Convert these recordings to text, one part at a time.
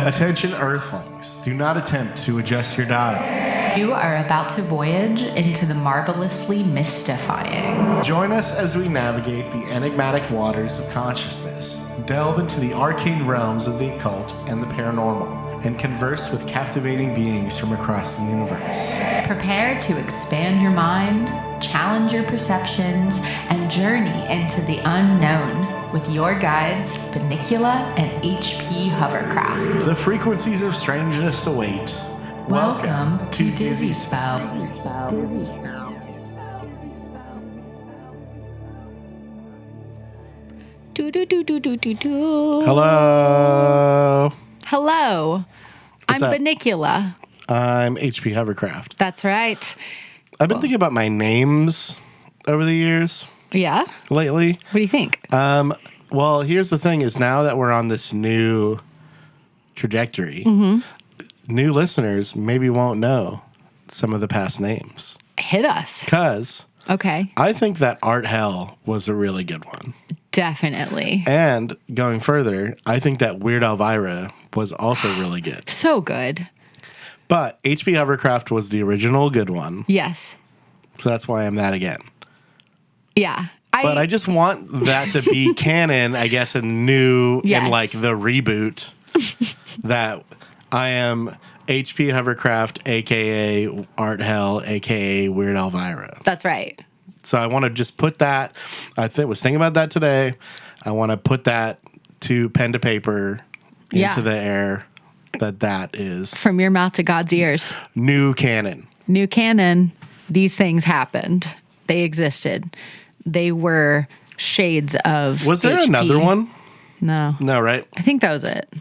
Attention Earthlings, do not attempt to adjust your dial. You are about to voyage into the marvelously mystifying. Join us as we navigate the enigmatic waters of consciousness, delve into the arcane realms of the occult and the paranormal, and converse with captivating beings from across the universe. Prepare to expand your mind, challenge your perceptions, and journey into the unknown with your guides, Bunnicula and HP Hovercraft. The frequencies of strangeness await. Welcome to Dizzy Spell. Hello. Hello. I'm Bunnicula. I'm HP Hovercraft. That's right. I've been thinking about my names over the years. Yeah? Lately. What do you think? Well, here's the thing is now that we're on this new trajectory, new listeners maybe won't know some of the past names. Hit us. Because okay, I think that Art Hell was a really good one. Definitely. And going further, I think that Weird Elvira was also really good. So good. But HP Hovercraft was the original good one. Yes. So that's why I'm that again. Yeah. But I just want that to be canon, I guess, and new in like the reboot that I am HP Hovercraft, a.k.a. Art Hell, a.k.a. Weird Elvira. That's right. So I want to just put that, was thinking about that today. I want to put that to pen to paper into the air that is. From your mouth to God's ears. New canon. New canon. These things happened. They existed. They were shades of Was there HP. another one? No. No, right? I think that was it.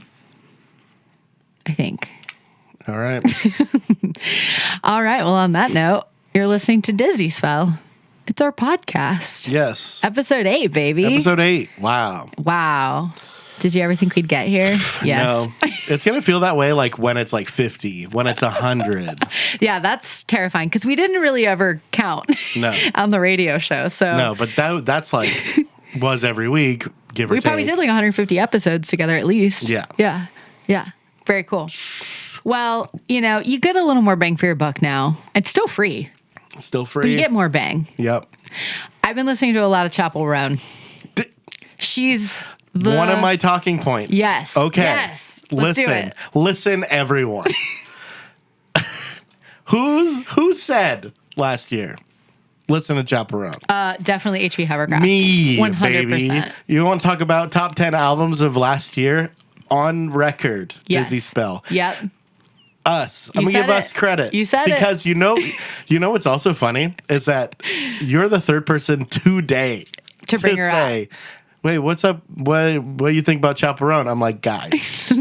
I think. All right. All right. Well, on that note, you're listening to Dizzy Spell. It's our podcast. Yes. Episode 8, baby. Episode 8. Wow. Wow. Did you ever think we'd get here? Yes. No. It's going to feel that way like when it's like 50, when it's 100. Yeah, that's terrifying because we didn't really ever count on the radio show. So no, but that's like was every week, give or take. We probably did like 150 episodes together at least. Yeah. Yeah. Yeah. Very cool. Well, you get a little more bang for your buck now. It's still free. Still free. But you get more bang. Yep. I've been listening to a lot of Chapel Roan. She's one of my talking points. Yes. Okay. Yes. Let's do it. Listen, everyone. Who said last year? Listen to Chapel Roan. Definitely HP Hovercraft. Me, 100%. baby. You want to talk about top 10 albums of last year? On record, yes. Dizzy Spell. Yep. Us. I'm going to give us credit. You said because it. Because what's also funny is that you're the third person today to bring her say, wait, what's up? What do you think about Chapel Roan? I'm like, guys,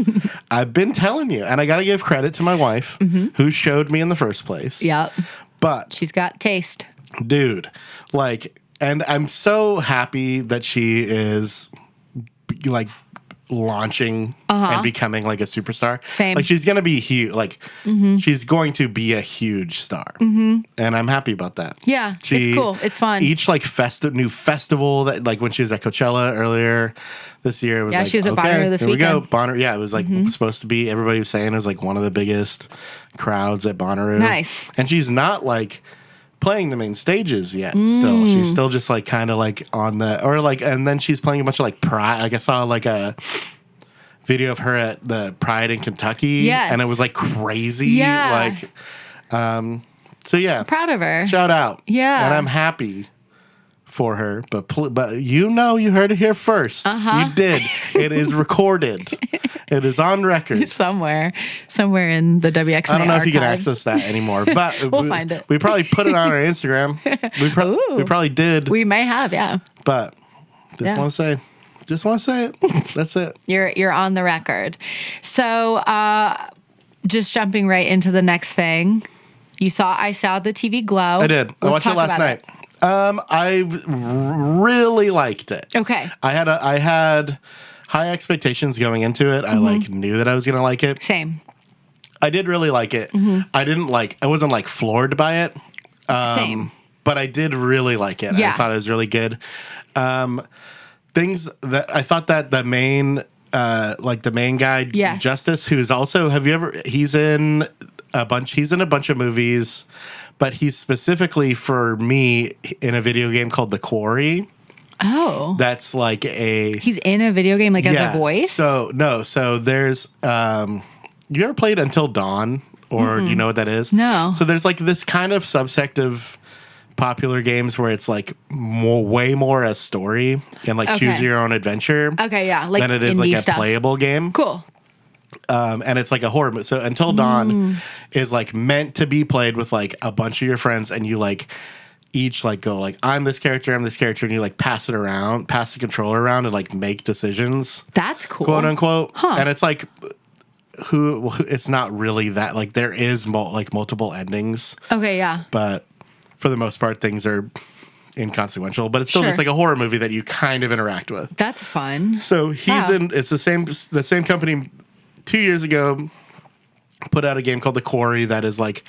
I've been telling you. And I got to give credit to my wife who showed me in the first place. Yep. But she's got taste. Dude, and I'm so happy that she is launching and becoming like a superstar. Same. Like she's gonna be huge. She's going to be a huge star, and I'm happy about that. Yeah, it's cool. It's fun. Each new festival that when she was at Coachella earlier this year, it was she was at Bonnaroo this weekend. We go. Bonnaroo. Yeah, it was supposed to be. Everybody was saying it was one of the biggest crowds at Bonnaroo. Nice. And she's not playing the main stages yet. Still, she's still just kind of on the and then she's playing a bunch of Pride. I saw a video of her at the Pride in Kentucky. Yes. And it was crazy. Yeah. So yeah, I'm proud of her. Shout out. Yeah. And I'm happy for her, but you heard it here first. You did. It is recorded. It is on record somewhere in the WXNA I don't know archives. if you can access that anymore, but we'll find it. We probably put it on our Instagram. We probably did. We may have, yeah. But want to say it. That's it. You're on the record. So, just jumping right into the next thing. I saw the TV Glow. I did. I watched it last night. I really liked it. Okay. I had high expectations going into it. I knew that I was going to like it. Same. I did really like it. I wasn't floored by it. Same. But I did really like it. Yeah. I thought it was really good. Things that I thought that the main like the main guy, Yes. Justice, who's also, he's in a bunch of movies, but he's specifically for me in a video game called The Quarry. Oh. That's like He's in a video game, like, as a voice? So there's, you ever played Until Dawn? Or do you know what that is? No. So there's like this kind of subsect of popular games where it's like way more a story and like choose your own adventure. Okay, yeah. Like than it is like a stuff. playable game. Cool. And it's like a horror movie. So Until Dawn is like meant to be played with like a bunch of your friends, and you like each like go like, I'm this character, and you like pass the controller around and like make decisions. That's cool. Quote unquote. Huh. And it's like it's not really that, like there is multiple endings. Okay, yeah. But for the most part, things are inconsequential. But it's still Sure. just like a horror movie that you kind of interact with. That's fun. So he's in. It's the same company. 2 years ago, put out a game called The Quarry that is like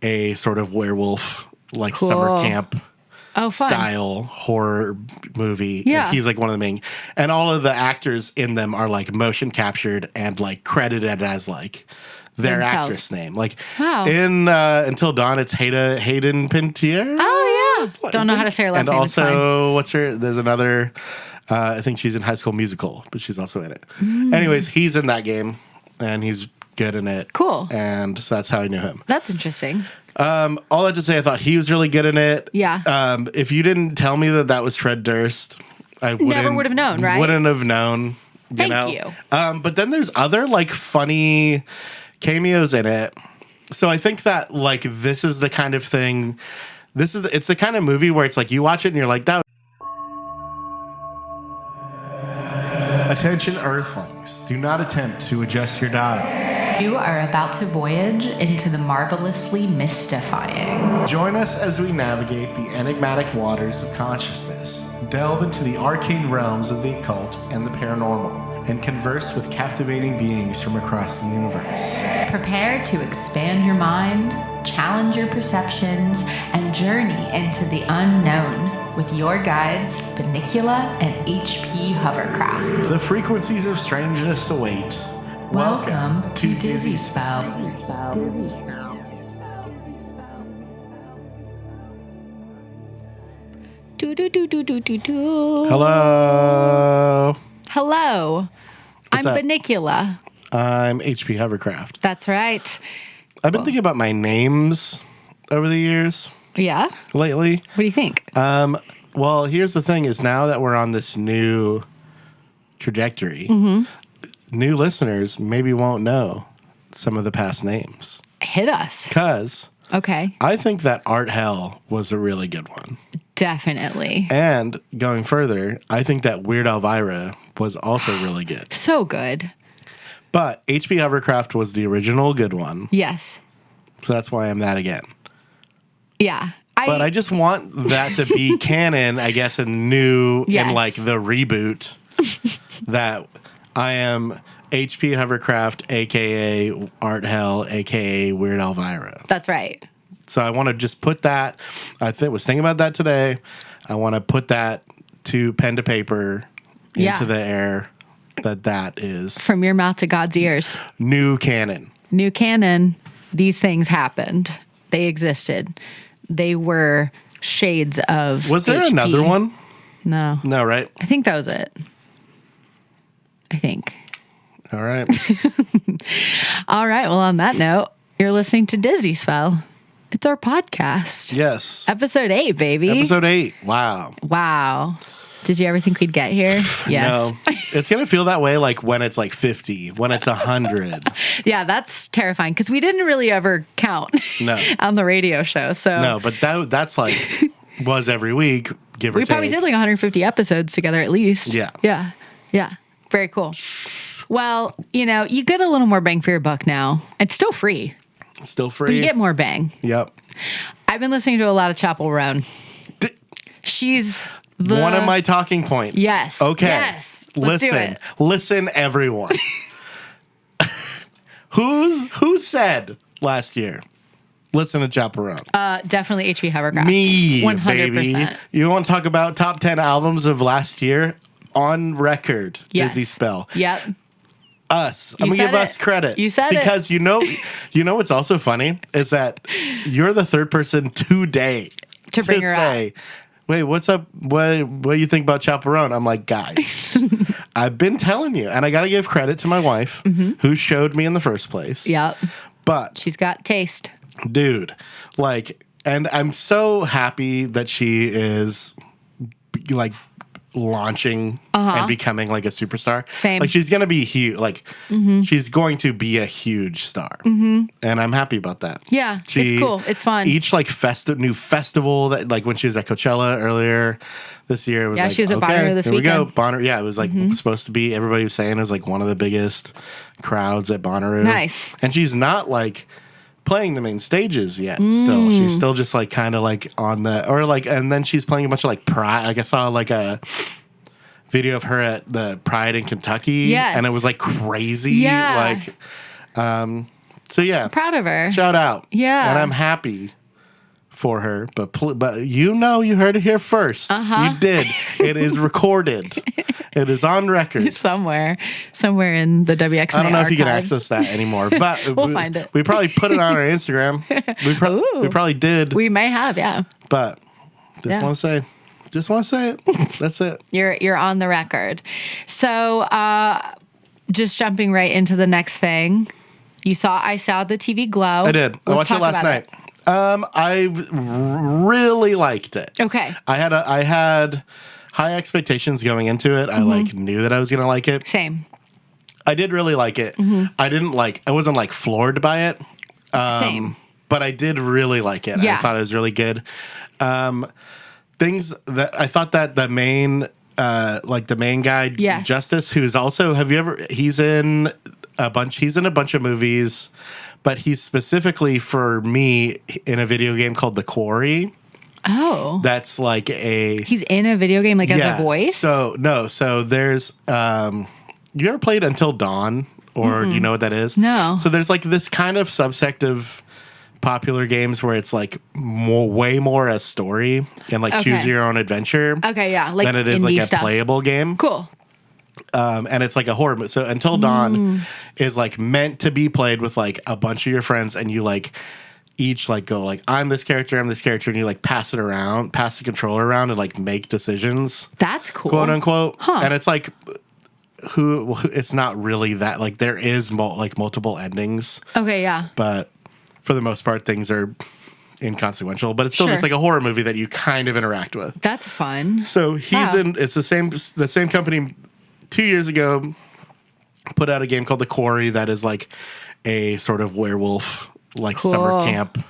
a sort of werewolf, like summer camp fun. style horror movie. Yeah. And he's like one of the main, and all of the actors in them are like motion captured and like credited as like their Themselves. actress name. Like Wow. in Until Dawn, it's Hayden Panettiere. Oh, yeah. Don't know how to say her last And name. It's fine. also, what's her? There's another. I think she's in High School Musical, but she's also in it. Anyways, he's in that game, and he's good in it. Cool. And so that's how I knew him. That's interesting. All that to say, I thought he was really good in it. Yeah. If you didn't tell me that was Fred Durst, I Never would have known, right? Wouldn't have known. Thank you. But then there's other like funny cameos in it. So I think that like this is the kind of thing. It's the kind of movie where it's like you watch it and you're like, that. Attention Earthlings, do not attempt to adjust your dial. You are about to voyage into the marvelously mystifying. Join us as we navigate the enigmatic waters of consciousness, delve into the arcane realms of the occult and the paranormal, and converse with captivating beings from across the universe. Prepare to expand your mind, challenge your perceptions, and journey into the unknown with your guides, Bunnicula and HP Hovercraft. The frequencies of strangeness await. Welcome to Dizzy Spell. Hello. Hello. I'm up? Bunnicula. I'm HP Hovercraft. That's right. I've been thinking about my names over the years Yeah? lately. What do you think? Well, here's the thing is now that we're on this new trajectory, new listeners maybe won't know some of the past names. Hit us. Because Okay. I think that Art Hell was a really good one. Definitely. And going further, I think that Weird Elvira was also really good. So good. But HP Hovercraft was the original good one. Yes. So that's why I'm that again. Yeah. But I just want that to be canon, I guess, and new Yes. in like the reboot that I am HP Hovercraft, aka Art Hell, aka Weird Elvira. That's right. So I want to just put that. Was thinking about that today. I want to put that to pen to paper into the air. That is From your mouth to God's ears. new canon. New canon. These things happened. They existed. They were shades of. Was there HP. another one? No. No, right? I think that was it. I think. All right. All right. Well, on that note, you're listening to Dizzy Spell. It's our podcast. Yes. Episode 8, baby. Episode 8. Wow. Wow. Did you ever think we'd get here? Yes. No. It's going to feel that way like when it's like 50, when it's 100. Yeah, that's terrifying because we didn't really ever count No. on the radio show. So No, but that's like was every week, give or we take. probably did like 150 episodes together at least. Yeah. Yeah. Yeah. Very cool. Well, you get a little more bang for your buck now. It's still free, Still but free. you get more bang. Yep. I've been listening to a lot of Chapel Roan. She's One of my talking points. Yes. Okay. Yes. Let's do it. Listen, everyone. Who said last year? Listen to Chaperone. Definitely HP Hovercraft. Me, 100%. baby. You want to talk about top 10 albums of last year? On record, Yes. Dizzy Spell. Yep. Us. I'm gonna give us credit. You said because you know what's also funny is that you're the third person today to bring her say, up. Wait, what's up? What do you think about Chaperone? I'm like, guys, I've been telling you, and I got to give credit to my wife who showed me in the first place. Yep. But she's got taste, dude. Like, and I'm so happy that she is like launching and becoming like a superstar. Same. Like she's gonna be huge. Like she's going to be a huge star, and I'm happy about that. Yeah, it's cool. It's fun. Each like new festival that like when she was at Coachella earlier this year, it was like, she was at Bonnaroo this weekend. Here we go, Bonnaroo. Yeah, it was like supposed to be. Everybody was saying it was like one of the biggest crowds at Bonnaroo. Nice. And she's not like playing the main stages yet. Still, she's still just like kind of like on the or like, and then she's playing a bunch of like Pride. Like I saw like a video of her at the Pride in Kentucky, and it was like crazy. Yeah, like, so yeah, I'm proud of her. Shout out, yeah, and I'm happy for her. But you heard it here first. You did. It is recorded. It is on record somewhere in the WXNA I don't know archives. if you can access that anymore, but we'll find it. We probably put it on our Instagram. We probably did. We may have, yeah. But just want to say it. That's it. You're on the record. So, just jumping right into the next thing. I saw the TV Glow. I did. I watched it last night. I really liked it. Okay. I had high expectations going into it. I like knew that I was going to like it. Same. I did really like it. I wasn't like floored by it. Same. But I did really like it. Yeah. I thought it was really good. Things that I thought that the main guy, Justice, who's also, he's in a bunch of movies, but he's specifically for me in a video game called The Quarry. Oh. That's like he's in a video game like as a voice? So there's, you ever played Until Dawn? Or do you know what that is? No. So there's like this kind of subsect of popular games where it's like way more a story and like choose your own adventure. Okay, yeah. Like than it is like a stuff. playable game. Cool. And it's like a horror movie. So Until Dawn is like meant to be played with like a bunch of your friends, and you like each like go like I'm this character, and you like pass the controller around and like make decisions. That's cool. Quote unquote. Huh. And it's like it's not really that, like there is multiple endings. Okay, yeah. But for the most part, things are inconsequential, but it's still just like a horror movie that you kind of interact with. That's fun. So it's the same company 2 years ago put out a game called The Quarry that is like a sort of werewolf, like summer camp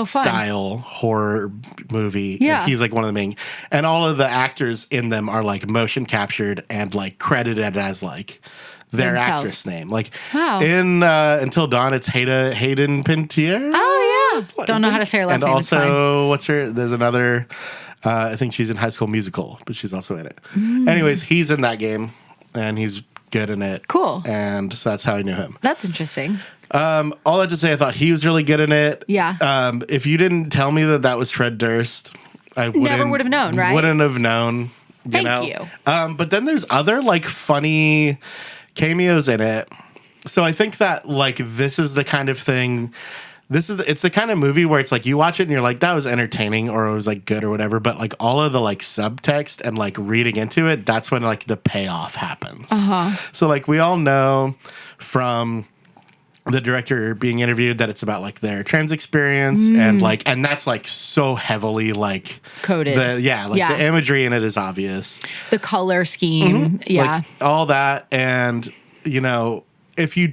style horror movie. Yeah. And he's like one of the main, and all of the actors in them are like motion captured and like credited as like their actress name. Like in Until Dawn, it's Hayden Panettiere. Oh yeah. Don't know how to say her last name. And also, there's another, I think she's in High School Musical, but she's also in it. Anyways, he's in that game, and he's good in it. Cool. And so that's how I knew him. That's interesting. All that to say, I thought he was really good in it. Yeah. If you didn't tell me that was Fred Durst, I never would have known, right? Wouldn't have known. Thank you. But then there's other like funny cameos in it. So I think that like this is the kind of thing. It's the kind of movie where it's like you watch it and you're like, that was entertaining or it was like good or whatever. But like all of the like subtext and like reading into it, that's when like the payoff happens. So like we all know from the director being interviewed that it's about like their trans experience and that's like so heavily like coded. The imagery in it is obvious. The color scheme. Yeah. Like, all that. And you know, if you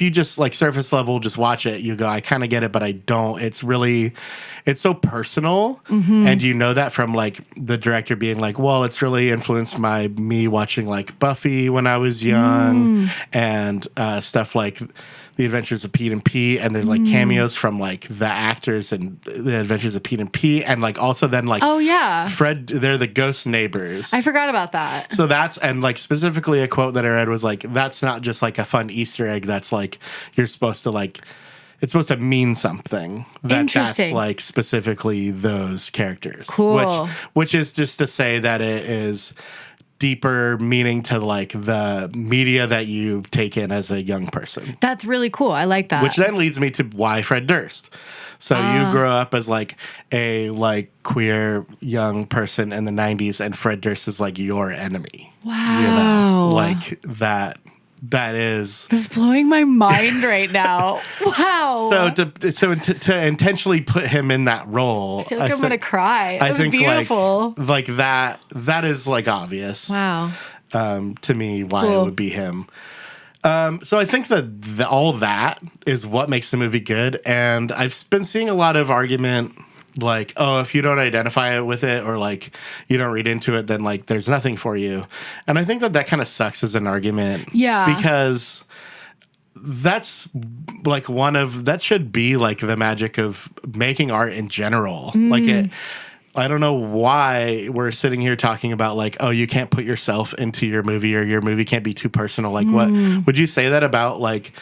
just like surface level, just watch it, you go, I kind of get it, but I don't. It's so personal. And you know that from like the director being like, well, it's really influenced by me watching like Buffy when I was young and stuff like The Adventures of Pete and Pete. And there's like cameos from like the actors and The Adventures of Pete and Pete. And like also then like, oh yeah, Fred, they're the ghost neighbors. I forgot about that. So and like specifically a quote that I read was like, that's not just like a fun Easter egg. That's like, it's supposed to mean something. That's like specifically those characters. Cool. Which is just to say that it is deeper meaning to like the media that you take in as a young person. That's really cool. I like that. Which then leads me to why Fred Durst. So you grow up as like a like queer young person in the 90s, and Fred Durst is like your enemy. Wow. You know? Like that is... This is blowing my mind right now. Wow. So to intentionally put him in that role... I feel like I'm going to cry. It was beautiful. Like that is like obvious. Wow. To me, why it would be him. So I think that all that is what makes the movie good. And I've been seeing a lot of argument like, oh, if you don't identify with it or like you don't read into it, then like there's nothing for you. And I think that kind of sucks as an argument. Yeah. Because that's like that should be like the magic of making art in general. Like I don't know why we're sitting here talking about like, oh, you can't put yourself into your movie or your movie can't be too personal. Like what would you say that about like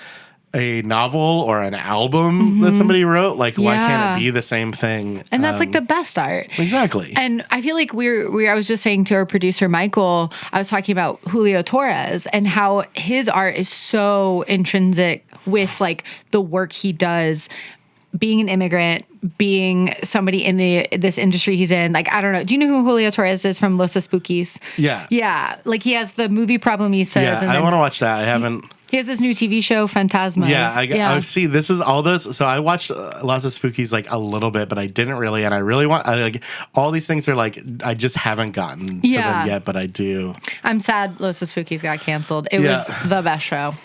a novel or an album that somebody wrote? Like why can't it be the same thing? And that's like the best art. Exactly. And I feel like I was just saying to our producer, Michael, I was talking about Julio Torres and how his art is so intrinsic with like the work he does, being an immigrant, being somebody in this industry he's in. Like, I don't know. Do you know who Julio Torres is from Los Spookies? Yeah. Yeah. Like he has the movie Problematistas. Yeah, I want to watch that. I haven't... He has this new TV show, Phantasmas. Yeah, I see. This is all those. So I watched Lots of Spookies like a little bit, but I didn't really. And I really like all these things are like I just haven't gotten to them yet, but I do. I'm sad Los Spookies got canceled. It was the best show.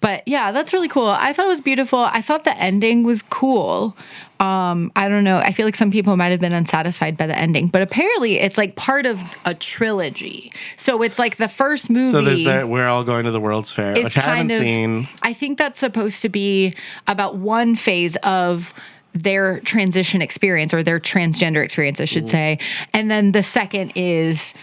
But yeah, that's really cool. I thought it was beautiful. I thought the ending was cool. I don't know. I feel like some people might have been unsatisfied by the ending, but apparently it's like part of a trilogy. So it's like the first movie. So there's that We're All Going to the World's Fair, which I haven't seen. I think that's supposed to be about one phase of their transition experience or their transgender experience, I should say. And then the second is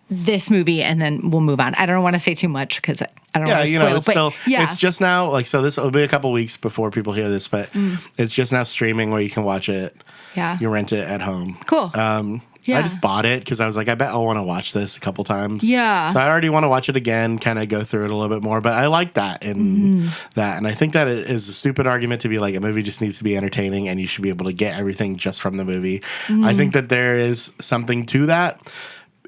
this movie, and then we'll move on. I don't want to say too much because I don't want to spoil. It's still, it's just now, like, so this will be a couple weeks before people hear this, but it's just now streaming where you can watch it. Yeah. You rent it at home. Cool. I just bought it because I was like, I bet I'll want to watch this a couple times. Yeah. So I already want to watch it again, kind of go through it a little bit more, but I like that and that. And I think that it is a stupid argument to be like, a movie just needs to be entertaining and you should be able to get everything just from the movie. I think that there is something to that.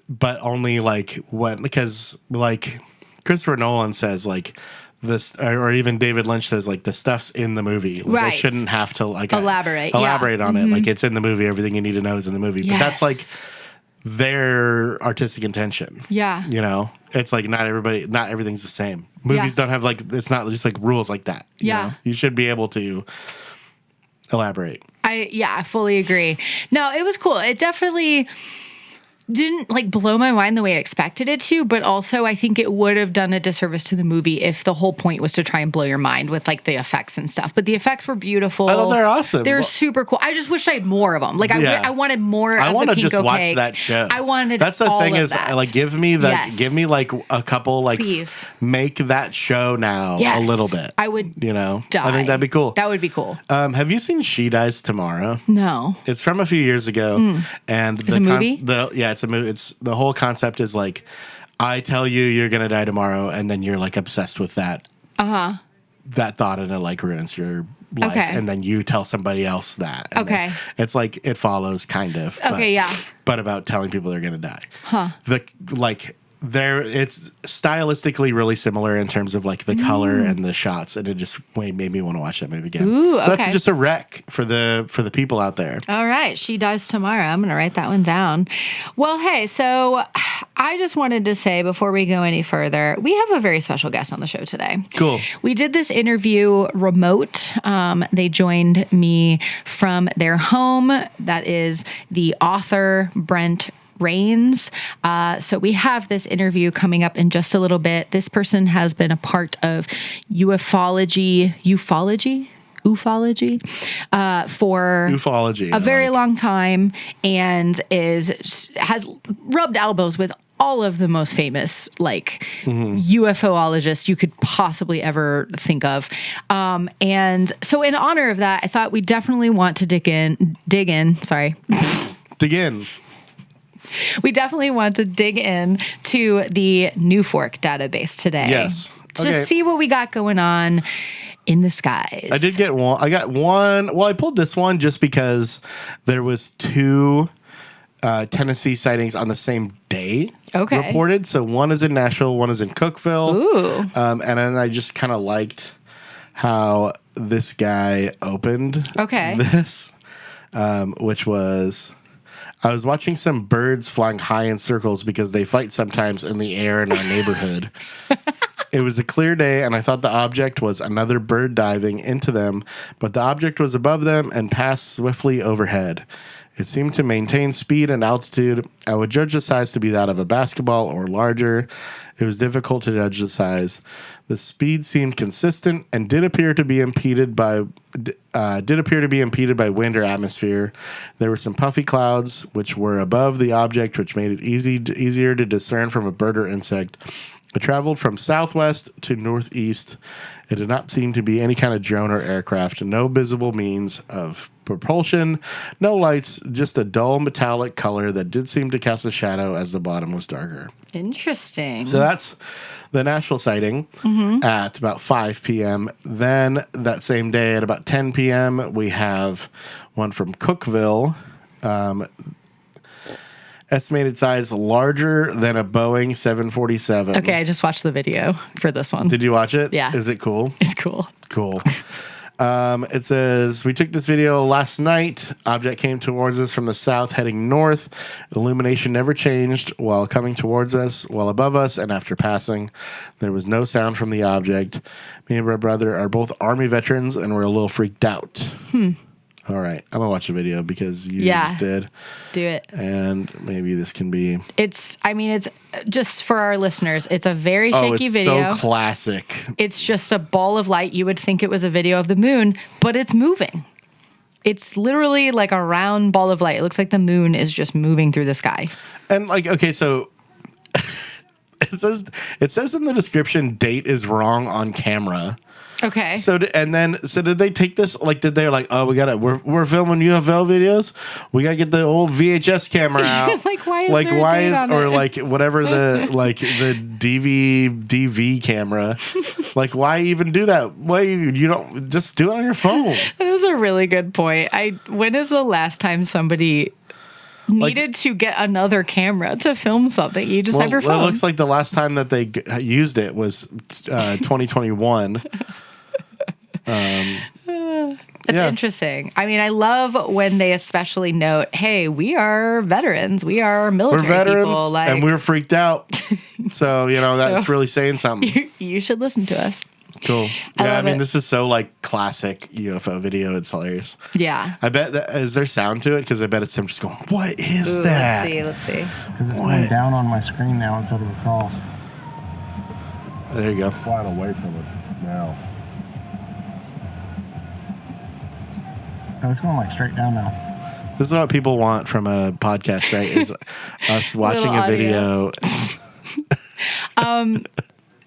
But only like because like Christopher Nolan says like this, or even David Lynch says like the stuff's in the movie. Like, right. I shouldn't have to like elaborate on it. Like it's in the movie. Everything you need to know is in the movie. Yes. But that's like their artistic intention. Yeah. You know, it's like not everything's the same. Movies don't have like, it's not just like rules like that. You know? You should be able to elaborate. I fully agree. No, it was cool. It definitely didn't like blow my mind the way I expected it to, but also I think it would have done a disservice to the movie if the whole point was to try and blow your mind with like the effects and stuff. But the effects were beautiful. I thought they're awesome. They're super cool. I just wish I had more of them. Like I wanted more. I want to just Pink watch Cake. that show. I wanted. That's the all thing of is that. like give me like a couple like please make that show now a little bit. I would. You know, die. I think that'd be cool. That would be cool. Have you seen She Dies Tomorrow? No. It's from a few years ago, and it's a movie. It's a movie. It's the whole concept is like, I tell you you're gonna die tomorrow, and then you're like obsessed with that. That thought, and it like ruins your life, and then you tell somebody else that. And it's like It Follows, kind of. But about telling people they're gonna die. It's stylistically really similar in terms of like the color and the shots, and it just made me want to watch that movie again. Ooh, so that's just a rec for the people out there. All right, She Dies Tomorrow. I'm gonna write that one down. Well, hey, so I just wanted to say before we go any further, we have a very special guest on the show today. Cool. We did this interview remote. They joined me from their home. That is the author Brent Raynes. So we have this interview coming up in just a little bit. This person has been a part of ufology for a very long time, and has rubbed elbows with all of the most famous UFOologists you could possibly ever think of. And so in honor of that, I thought we definitely want to dig in. We definitely want to dig in to the New Fork database today. Yes. Just see what we got going on in the skies. I did get one. I got one. Well, I pulled this one just because there was 2 Tennessee sightings on the same day reported. So one is in Nashville, one is in Cookeville. Ooh. And then I just kind of liked how this guy opened this, which was... I was watching some birds flying high in circles because they fight sometimes in the air in our neighborhood. It was a clear day, and I thought the object was another bird diving into them, but the object was above them and passed swiftly overhead. It seemed to maintain speed and altitude. I would judge the size to be that of a basketball or larger. It was difficult to judge the size. The speed seemed consistent and did appear to be impeded by wind or atmosphere. There were some puffy clouds which were above the object, which made it easier to discern from a bird or insect. It traveled from southwest to northeast. It did not seem to be any kind of drone or aircraft. No visible means of propulsion, no lights, just a dull metallic color that did seem to cast a shadow as the bottom was darker. Interesting. So that's the Nashville sighting at about 5 p.m. Then that same day at about 10 p.m., we have one from Cookeville. Estimated size larger than a Boeing 747. Okay, I just watched the video for this one. Did you watch it? Yeah. Is it cool? It's cool. Cool. It says, we took this video last night. Object came towards us from the south, heading north. Illumination never changed while coming towards us, while above us, and after passing. There was no sound from the object. Me and my brother are both Army veterans, and we're a little freaked out. All right. I'm going to watch the video because you just did. Do it. And maybe this can be... It's just for our listeners, it's a very shaky video. Oh, it's so classic. It's just a ball of light. You would think it was a video of the moon, but it's moving. It's literally like a round ball of light. It looks like the moon is just moving through the sky. And so... It says in the description, date is wrong on camera. Okay. So did they take this? Like, did they we're filming UFO videos? We gotta get the old VHS camera out. Why is or whatever the the DV camera? Why even do that? Why you don't just do it on your phone? That is a really good point. When is the last time somebody needed to get another camera to film something? You just have your phone. It looks like the last time that they used it was 2021. That's interesting. I mean, I love when they especially note, hey, we are veterans. We are military people. And we're freaked out. So, that's really saying something. You should listen to us. Cool. Yeah, I mean, this is so classic UFO video. It's hilarious. Yeah. I bet is there sound to it? Because I bet it's them just going, what is that? Let's see. Because it's going down on my screen now instead of across. There you go. Flying away from it now. Oh, it's going straight down now. This is what people want from a podcast, right? Is us watching a video.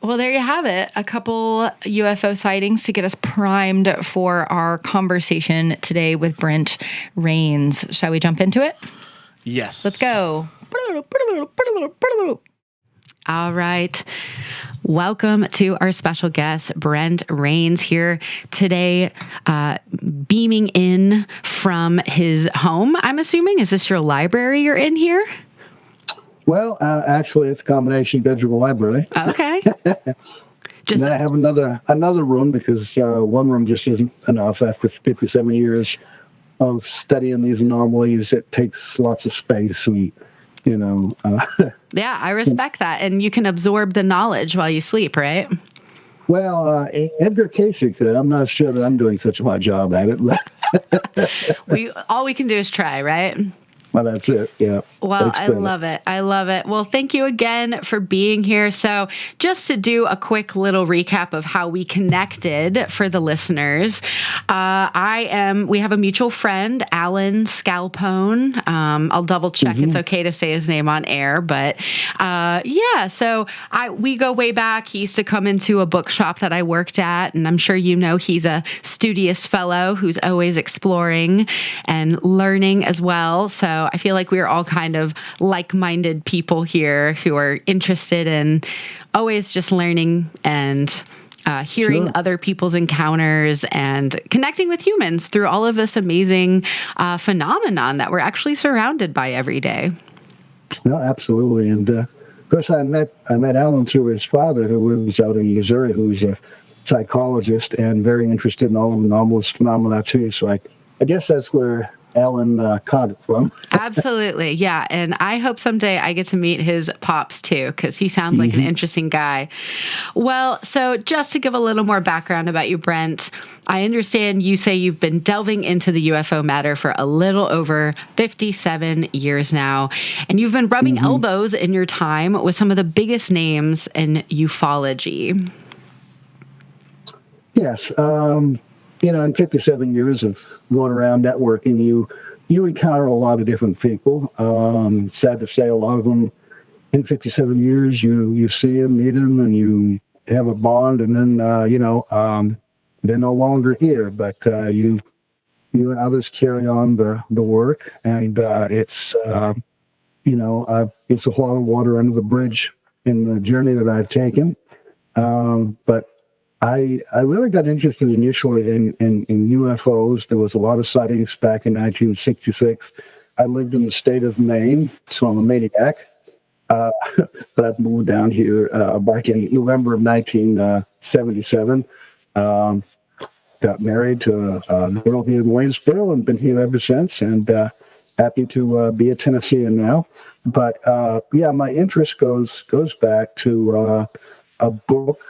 Well, there you have it. A couple UFO sightings to get us primed for our conversation today with Brent Raynes. Shall we jump into it? Yes. Let's go. All right. Welcome to our special guest, Brent Raynes, here today, beaming in from his home, I'm assuming. Is this your library you're in here? Well, actually, it's a combination bedroom and library. Okay. And then I have another room because one room just isn't enough. After 57 years of studying these anomalies, it takes lots of space and, Yeah, I respect that. And you can absorb the knowledge while you sleep, right? Well, Edgar Casey could. I'm not sure that I'm doing such a good job at it. All we can do is try, right? Well, that's it. Yeah. Well, I love it. Well, thank you again for being here. So just to do a quick little recap of how we connected for the listeners, we have a mutual friend, Alan Scalpone. I'll double check. It's okay to say his name on air, but so we go way back. He used to come into a bookshop that I worked at, and I'm sure he's a studious fellow who's always exploring and learning as well. So So I feel like we're all kind of like-minded people here who are interested in always just learning and hearing other people's encounters and connecting with humans through all of this amazing phenomenon that we're actually surrounded by every day. No, absolutely. And of course, I met Alan through his father, who lives out in Missouri, who's a psychologist and very interested in all of the anomalous phenomena too. So I guess that's where Alan caught it from. Absolutely. Yeah. And I hope someday I get to meet his pops too, because he sounds like an interesting guy. Well, so just to give a little more background about you, Brent, I understand you say you've been delving into the UFO matter for a little over 57 years now, and you've been rubbing elbows in your time with some of the biggest names in ufology. Yes. In 57 years of going around networking, you encounter a lot of different people. Sad to say, a lot of them in 57 years, you see them, meet them, and you have a bond, and then, they're no longer here, but you and others carry on the work, and it's a lot of water under the bridge in the journey that I've taken. But I really got interested initially in UFOs. There was a lot of sightings back in 1966. I lived in the state of Maine, so I'm a maniac. But I moved down here back in November of 1977. Got married to a girl here in Waynesboro and been here ever since, and happy to be a Tennessean now. But my interest goes back to a book,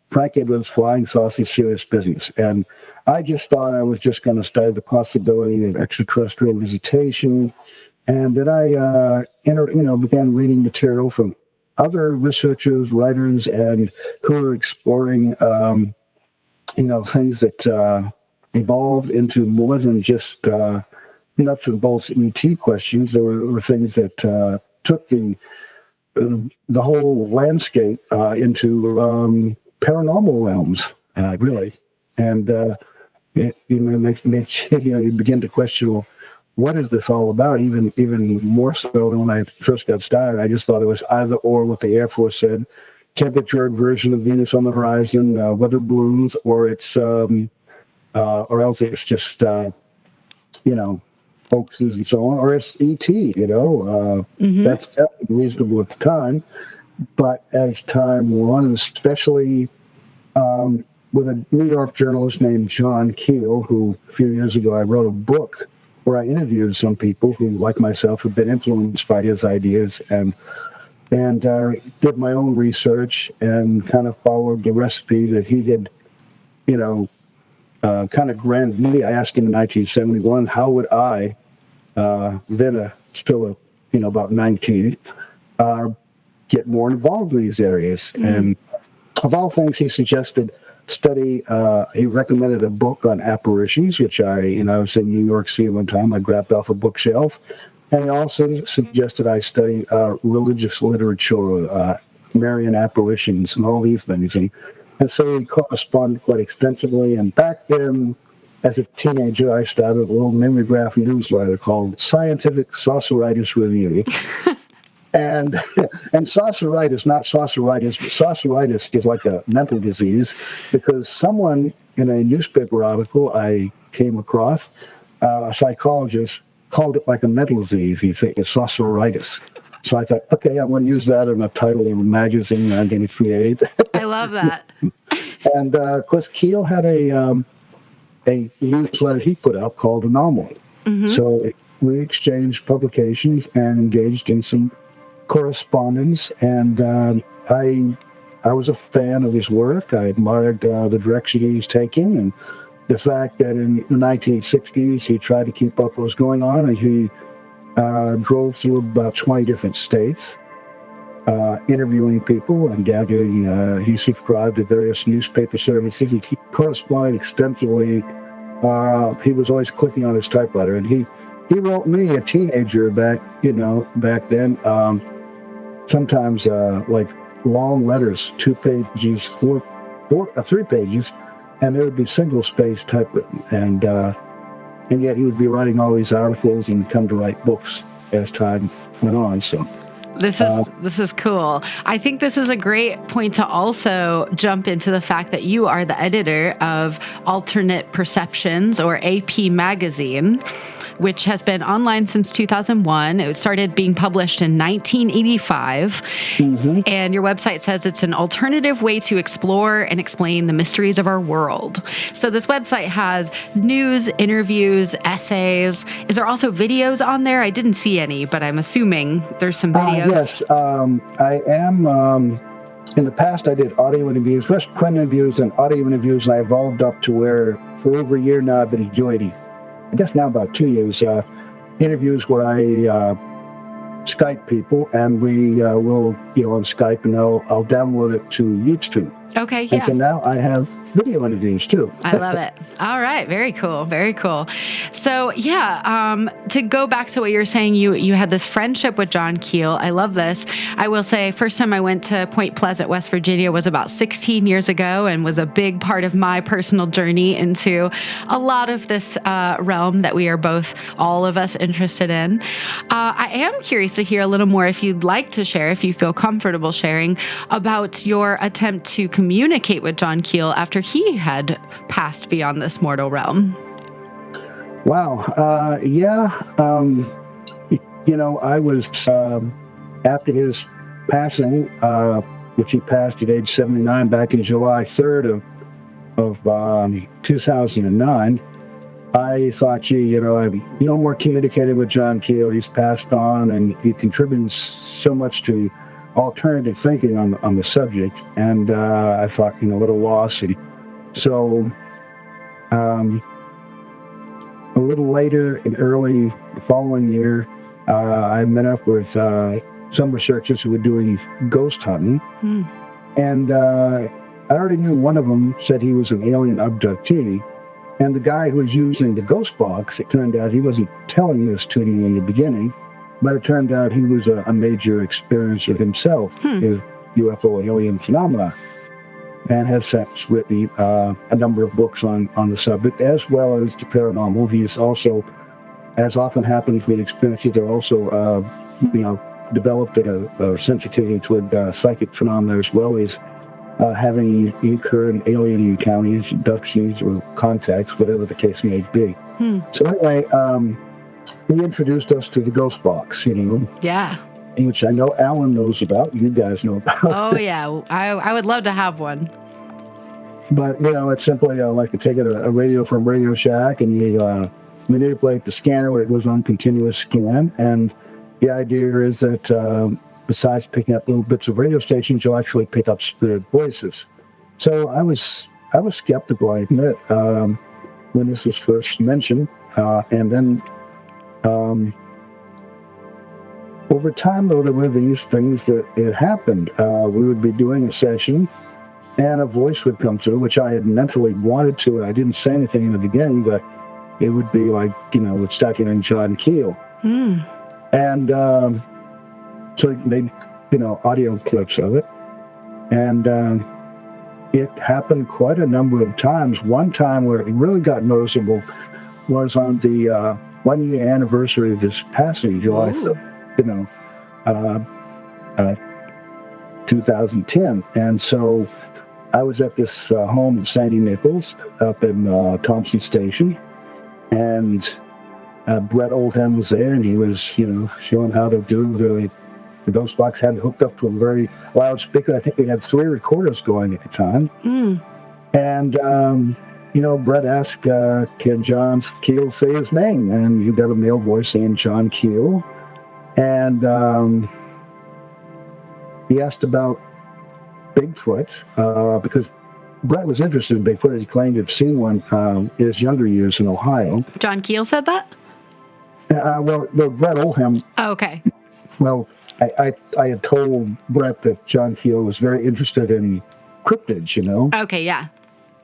Frank Edwards' Flying Saucer Serious Business. And I just thought I was just going to study the possibility of extraterrestrial visitation. And then I began reading material from other researchers, writers, and who are exploring, things that evolved into more than just nuts and bolts ET questions. There were things that took the whole landscape into paranormal realms, really. And you begin to question, well, what is this all about? Even more so than when I first got started, I just thought it was either or what the Air Force said: temperature inversion of Venus on the horizon, weather balloons, or it's or else it's just hoaxes and so on, or it's ET. That's definitely reasonable at the time. But as time went on, especially with a New York journalist named John Keel, who a few years ago I wrote a book where I interviewed some people who, like myself, have been influenced by his ideas, and did my own research and kind of followed the recipe that he had, kind of granted me. I asked him in 1971, how would I, then still about 19, get more involved in these areas. And of all things, he suggested he recommended a book on apparitions, which I was in New York City one time. I grabbed off a bookshelf. And he also suggested I study religious literature, Marian apparitions, and all these things. And so we corresponded quite extensively. And back then, as a teenager, I started a little mimeograph newsletter called Scientific Sauceritis Review. And sauceritis, not sauceritis, but sauceritis is like a mental disease, because someone in a newspaper article I came across, a psychologist, called it like a mental disease. He said it's sauceritis. So I thought, okay, I'm going to use that in a title of a magazine I'm going to create. I love that. And of course, Keel had a newsletter he put out called Anomaly. So we exchanged publications and engaged in some correspondence, and I was a fan of his work. I admired the direction he was taking, and the fact that in the 1960s he tried to keep up what was going on, and he drove through about 20 different states, interviewing people and gathering. He subscribed to various newspaper services. He corresponded extensively. He was always clicking on his typewriter, and he wrote me, a teenager back then, sometimes like long letters, 2 pages, 3 pages, and there would be single space typewritten. And and yet he would be writing all these articles and come to write books as time went on. So this is cool. I think this is a great point to also jump into the fact that you are the editor of Alternate Perceptions, or AP Magazine, which has been online since 2001. It started being published in 1985. Mm-hmm. And your website says it's an alternative way to explore and explain the mysteries of our world. So this website has news, interviews, essays. Is there also videos on there? I didn't see any, but I'm assuming there's some videos. Yes, I am. In the past, I did audio interviews, first print interviews and audio interviews, and I evolved up to where for over a year now I've been doing, I guess now about 2 years, interviews where I Skype people, and we will, on Skype, and I'll download it to YouTube. Okay, yeah. And so now I have video interviews too. I love it. All right, very cool, very cool. So yeah, to go back to what you were saying, you had this friendship with John Keel. I love this. I will say, first time I went to Point Pleasant, West Virginia was about 16 years ago, and was a big part of my personal journey into a lot of this realm that we are both, all of us, interested in. I am curious to hear a little more, if you'd like to share, if you feel comfortable sharing, about your attempt to communicate with John Keel after he had passed beyond this mortal realm. Wow. Yeah. I was, after his passing, which he passed at age 79 back in July 3rd of 2009, I thought, gee, I'm no more communicated with John Keel. He's passed on, and he contributed so much to alternative thinking on the subject. And I thought, a little loss. So a little later, in early the following year, I met up with some researchers who were doing ghost hunting. And I already knew one of them said he was an alien abductee. And the guy who was using the ghost box, it turned out he wasn't telling this to me in the beginning, but it turned out he was a major experiencer himself of UFO alien phenomena, and has since written a number of books on the subject, as well as the paranormal. He's also, as often happens with experiences, they're also, developed a sensitivity toward psychic phenomena, as well as having occurred in alien encounters, abductions, or contacts, whatever the case may be. So anyway, he introduced us to the ghost box, Yeah. which I know Alan knows about, you guys know about. Oh, yeah. I would love to have one. But, it's simply like to take a radio from Radio Shack, and you manipulate the scanner where it goes on continuous scan. And the idea is that besides picking up little bits of radio stations, you'll actually pick up spirit voices. So I was skeptical, I admit, when this was first mentioned. And then over time, though, there were these things that it happened. We would be doing a session, and a voice would come through, which I had mentally wanted to. I didn't say anything in the beginning, but it would be like, would start hearing John Keel. And so they made, audio clips of it. And it happened quite a number of times. One time where it really got noticeable was on the 1 year anniversary of his passing, July 2010. And so I was at this home of Sandy Nichols up in Thompson Station, and Brett Oldham was there, and he was, showing how to do the ghost box. Had it hooked up to a very loud speaker. I think we had 3 recorders going at the time. And, Brett asked, can John Keel say his name? And you got a male voice saying John Keel. And he asked about Bigfoot, because Brett was interested in Bigfoot. He claimed to have seen one in his younger years in Ohio. John Keel said that? Well, Brett Oldham. Oh, okay. Well, I had told Brett that John Keel was very interested in cryptids, Okay, yeah.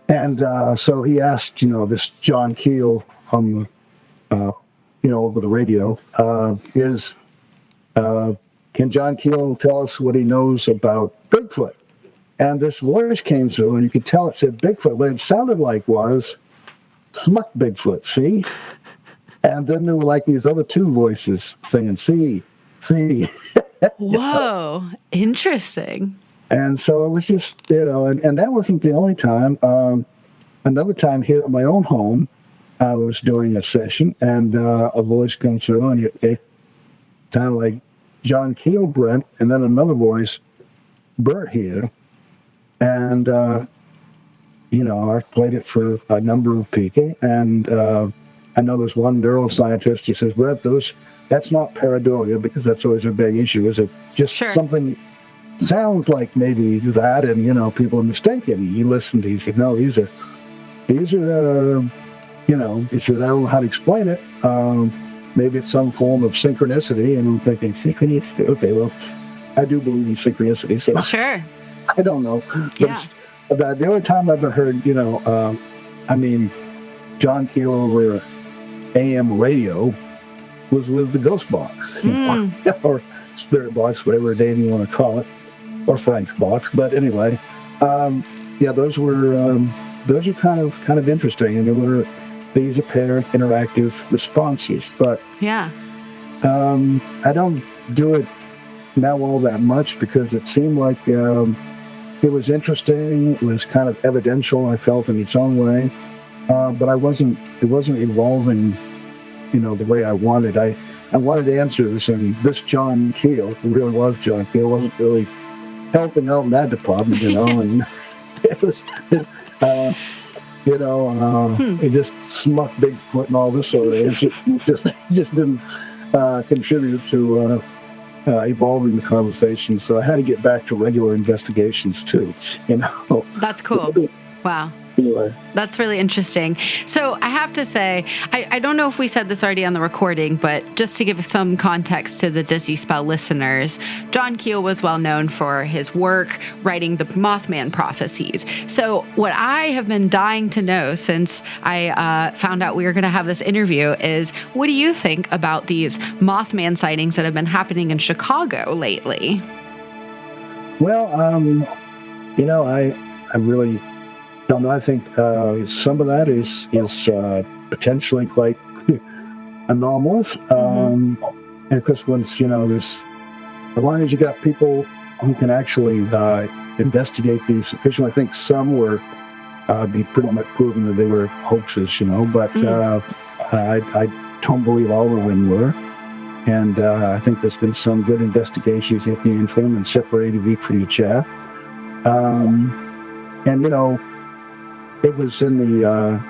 And so he asked, this John Keel on the, over the radio, can John Keel tell us what he knows about Bigfoot? And this voice came through, and you could tell it said Bigfoot. What it sounded like was Smuck Bigfoot, see? And then there were like these other two voices saying, see. Whoa, interesting. And so it was just, and that wasn't the only time. Another time here at my own home, I was doing a session, and a voice comes through, and it sounded like John Keel, Brent, and then another voice, Bert here. And, I've played it for a number of people, and I know there's one neuroscientist, he says, Brent, that's not pareidolia, because that's always a big issue. Is it just something sounds like maybe that, and, people are mistaken. You listen to, he said, no, these are, he said, I don't know how to explain it. Maybe it's some form of synchronicity, and I'm thinking, synchronicity? Okay, well, I do believe in synchronicity, so sure. I don't know. Yeah. But the only time I've ever heard, John Keel over AM radio was the Ghost Box, or Spirit Box, whatever name you want to call it, or Frank's Box. But anyway, those are kind of interesting, and there were these apparent interactive responses. But I don't do it now all that much because it seemed like it was interesting. It was kind of evidential, I felt, in its own way. But it wasn't evolving, the way I wanted. I wanted answers, and this John Keel, who really was John Keel, wasn't really helping out in that department, and it was, he just smucked Bigfoot and all this sort of thing. It just didn't contribute to evolving the conversation. So I had to get back to regular investigations too. That's cool. Wow. Anyway. That's really interesting. So I have to say, I don't know if we said this already on the recording, but just to give some context to the Dizzy Spell listeners, John Keel was well known for his work writing the Mothman prophecies. So what I have been dying to know since I found out we were going to have this interview is, what do you think about these Mothman sightings that have been happening in Chicago lately? Well, I really don't know. I think some of that is potentially quite anomalous. And of course, once, there's, as long as you got people who can actually investigate these sufficiently, I think some were be pretty much proven that they were hoaxes, but I don't believe all of them were. And I think there's been some good investigations into them and separated wheat from the chaff. And, it was in the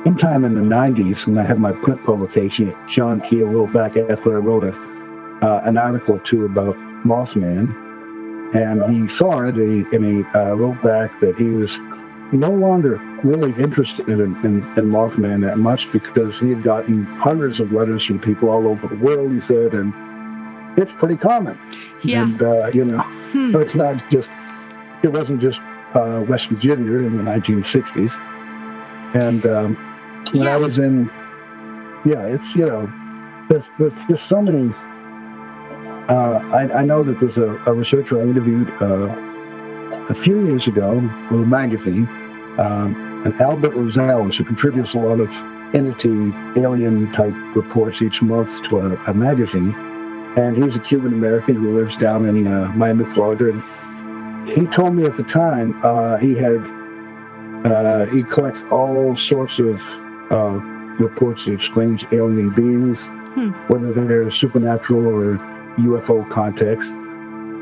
sometime in the 90s when I had my print publication. John Keel wrote back after I wrote an article or two about Mothman, and he saw it, and he wrote back that he was no longer really interested in Mothman that much because he had gotten hundreds of letters from people all over the world, he said, and it's pretty common. Yeah. And, it's not just, it wasn't just West Virginia in the 1960s. And when I was in, it's, there's just so many. I know that there's a researcher I interviewed a few years ago with a magazine, and Albert Rosales, who contributes a lot of entity, alien-type reports each month to a magazine. And he's a Cuban-American who lives down in Miami, Florida. And he told me at the time he collects all sorts of reports of strange alien beings, whether they're supernatural or UFO context,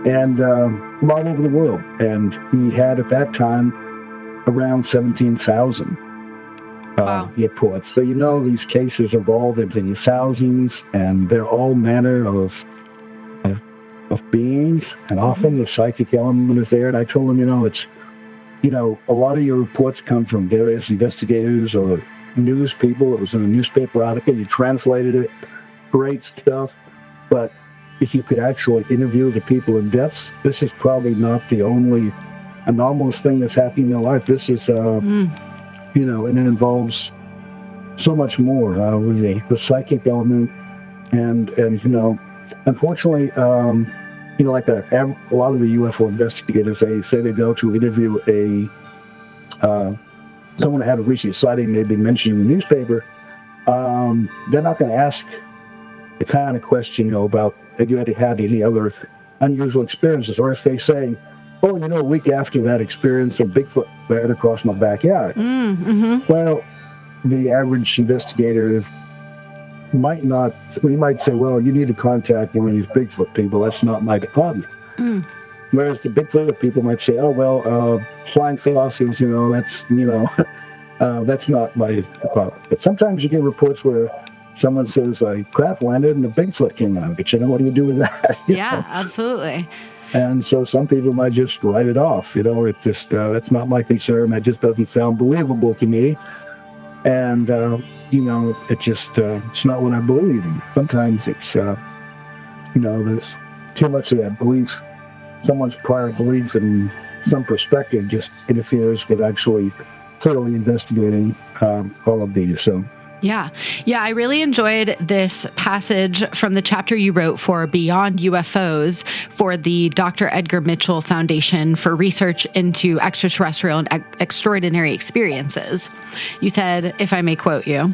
and all over the world. And he had at that time around 17,000 reports. So these cases evolved into the thousands, and they're all manner of beings, and often the psychic element is there. And I told him, it's, a lot of your reports come from various investigators or news people. It was in a newspaper article. You translated it. Great stuff. But if you could actually interview the people in depth, this is probably not the only anomalous thing that's happening in their life. This is, and it involves so much more with the psychic element. And unfortunately, like a lot of the UFO investigators, they say they go to interview a someone had a recent sighting they'd been mentioning in the newspaper, they're not going to ask the kind of question, about have you had any other unusual experiences, or if they say, oh, a week after that experience, a Bigfoot ran across my backyard. Mm-hmm. Well, the average investigator might not. We might say, well, you need to contact one of these Bigfoot people. That's not my department. Mm. Whereas the Bigfoot people might say, oh, well, flying saucers, that's, that's not my department. But sometimes you get reports where someone says, craft landed and a Bigfoot came out. But what do you do with that? Yeah, absolutely. And so some people might just write it off. It's just, that's not my concern. That just doesn't sound believable to me. And, it just, it's not what I believe in. Sometimes it's, there's too much of that belief. Someone's prior belief in some perspective just interferes with actually thoroughly investigating all of these. So. Yeah. I really enjoyed this passage from the chapter you wrote for Beyond UFOs for the Dr. Edgar Mitchell Foundation for Research into Extraterrestrial and Extraordinary Experiences. You said, if I may quote you,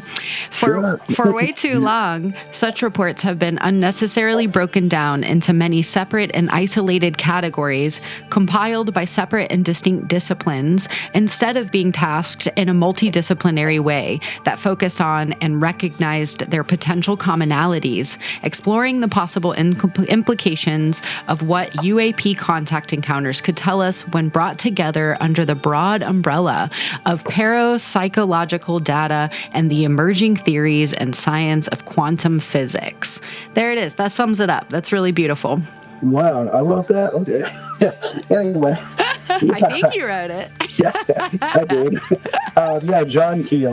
for way too long, such reports have been unnecessarily broken down into many separate and isolated categories, compiled by separate and distinct disciplines, instead of being tasked in a multidisciplinary way that focused on and recognized their potential commonalities, exploring the possible implications of what UAP contact encounters could tell us when brought together under the broad umbrella of parapsychological data and the emerging theories and science of quantum physics. There it is. That sums it up. That's really beautiful. Wow, I wrote that? Okay. Anyway. I think you wrote it. Yeah, I did. John Keel,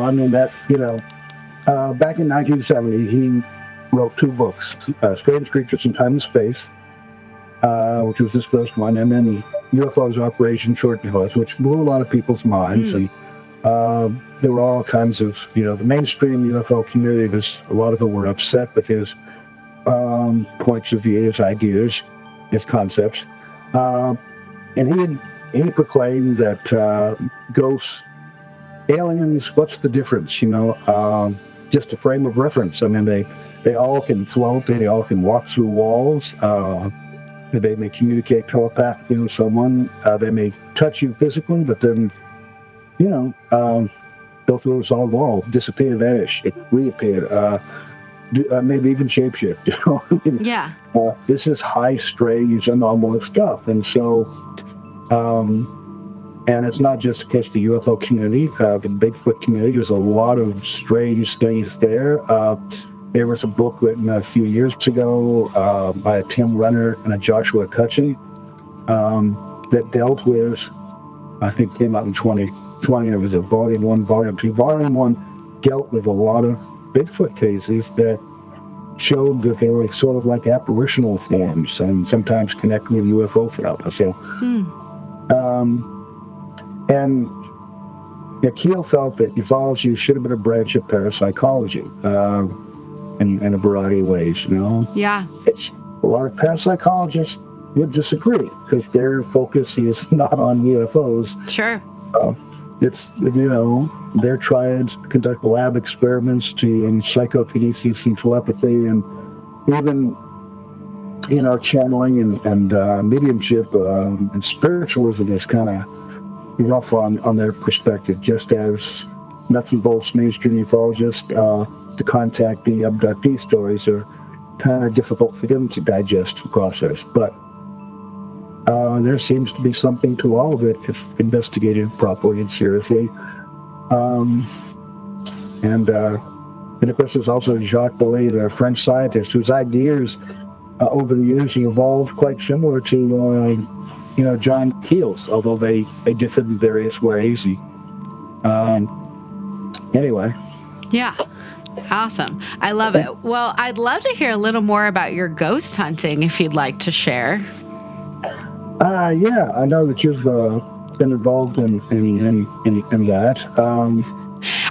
back in 1970, he wrote 2 books, Strange Creatures in Time and Space, which was his first one, and then UFOs Operation Short Notice, which blew a lot of people's minds. And there were all kinds of, the mainstream UFO community, a lot of them were upset with his points of view, his ideas, his concepts. And he proclaimed that ghosts, aliens, what's the difference? Just a frame of reference. I mean, they all can float. They all can walk through walls. They may communicate telepathically with someone. They may touch you physically, but then, go through a solid wall, disappear, vanish, reappear, maybe even shapeshift. Yeah. This is high, strange, anomalous stuff. And so, and it's not just the UFO community, the Bigfoot community. There's a lot of strange things there. There was a book written a few years ago by a Tim Renner and a Joshua Cutchin that dealt with, I think came out in 2020. It was a volume 1, volume 2. Volume 1 dealt with a lot of Bigfoot cases that showed that they were sort of like apparitional forms and sometimes connected with UFO phenomena. So, and Keel felt that ufology should have been a branch of parapsychology in a variety of ways, Yeah. A lot of parapsychologists would disagree because their focus is not on UFOs. Sure. It's, they're trying to conduct lab experiments in psychokinesis and telepathy and even, channeling and mediumship and spiritualism is kind of rough on their perspective, just as nuts and bolts mainstream ufologists to contact the abductee stories are kind of difficult for them to digest and process. But there seems to be something to all of it if investigated properly and seriously. And of course, there's also Jacques Vallée, the French scientist, whose ideas over the years evolved quite similar to John Keel's, although they differed in various ways. Anyway. Yeah. Awesome. I love it. Well, I'd love to hear a little more about your ghost hunting if you'd like to share. Yeah, I know that you've been involved in that.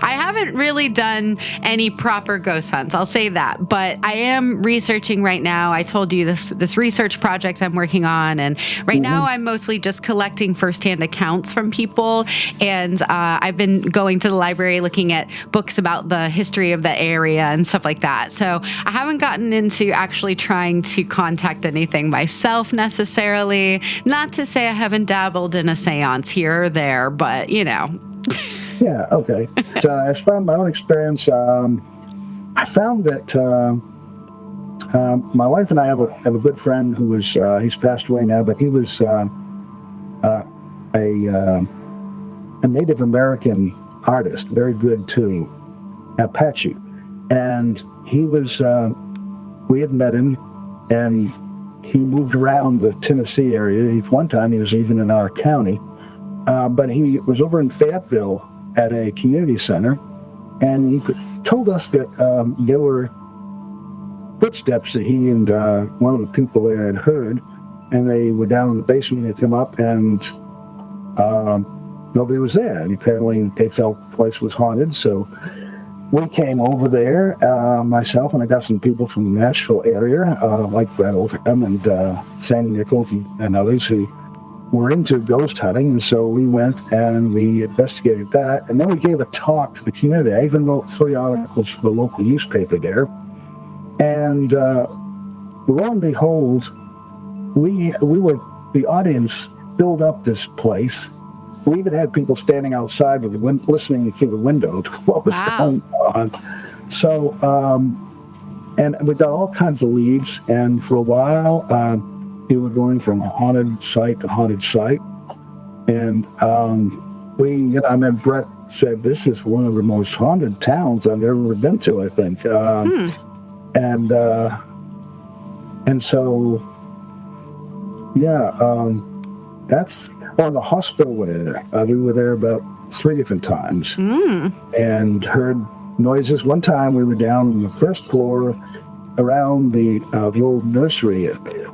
I haven't haven't really done any proper ghost hunts. I'll say that. But I am researching right now. I told you this research project I'm working on. And right now I'm mostly just collecting firsthand accounts from people. And I've been going to the library looking at books about the history of the area and stuff like that. So I haven't gotten into actually trying to contact anything myself necessarily. Not to say I haven't dabbled in a seance here or there, but you know. Yeah, okay. So as far as my own experience, I found that my wife and I have a good friend who was, he's passed away now, but he was a Native American artist, very good too, Apache. And he was, we had met him, and he moved around the Tennessee area. One time he was even in our county. But he was over in Fayetteville at a community center, and he told us that there were footsteps that he and one of the people there had heard, and they were down in the basement. They come up, and nobody was there. And apparently they felt the place was haunted, so we came over there, myself and I got some people from the Nashville area, like Brett Oldham and Sandy Nichols and others who were into ghost hunting, and so we went and we investigated that, and then we gave a talk to the community. I even wrote 3 articles for the local newspaper there, and lo and behold, the audience filled up this place. We even had people standing outside with listening through the window to what was going on. So, and we got all kinds of leads, and for a while, we were going from haunted site to haunted site. And I mean, Brett said, this is one of the most haunted towns I've ever been to, I think. And so, yeah, that's on the hospital way there. We were there about 3 different times and heard noises. One time we were down on the first floor around the old nursery area.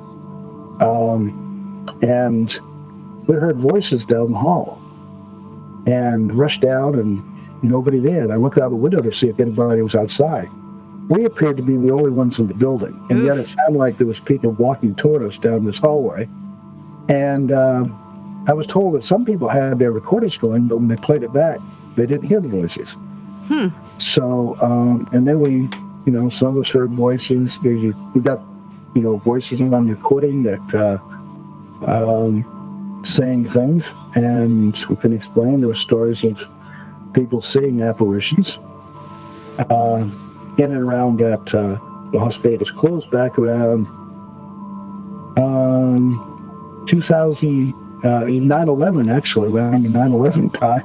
And we heard voices down the hall and rushed out, and nobody there. And I looked out the window to see if anybody was outside. We appeared to be the only ones in the building, and yet it sounded like there was people walking toward us down this hallway. And I was told that some people had their recorders going, but when they played it back, they didn't hear the voices. So, and then we, some of us heard voices. We got voices on the recording that saying things, and we can explain. There were stories of people seeing apparitions in and around that. The hospital was closed back around 9/11, actually, around the 9/11 time.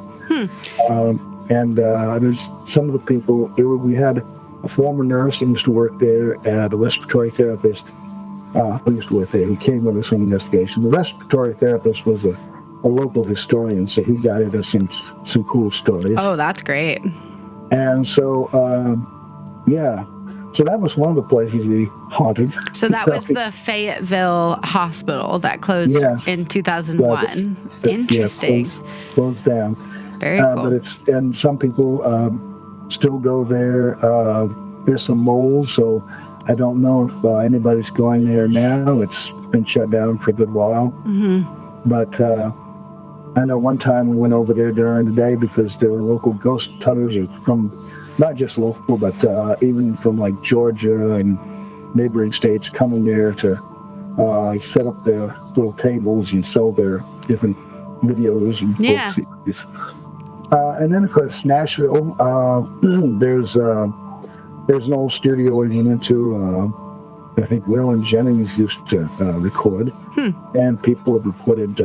And there's some of the people. We had a former nurse who used to work there, and a respiratory therapist who used to work there, who came with us on the investigation. The respiratory therapist was a local historian, so he guided us in some cool stories. Oh, that's great. And so, so that was one of the places we haunted. So that was the Fayetteville Hospital that closed in 2001. Interesting. Closed down. Very cool. But and some people still go there. There's some mold, so I don't know if anybody's going there now. It's been shut down for a good while. But I know one time we went over there during the day because there were local ghost hunters from, not just local, but even from like Georgia and neighboring states coming there to set up their little tables and sell their different videos and book series. And then, of course, Nashville, there's an old studio we went into. I think Waylon Jennings used to record, and people have reported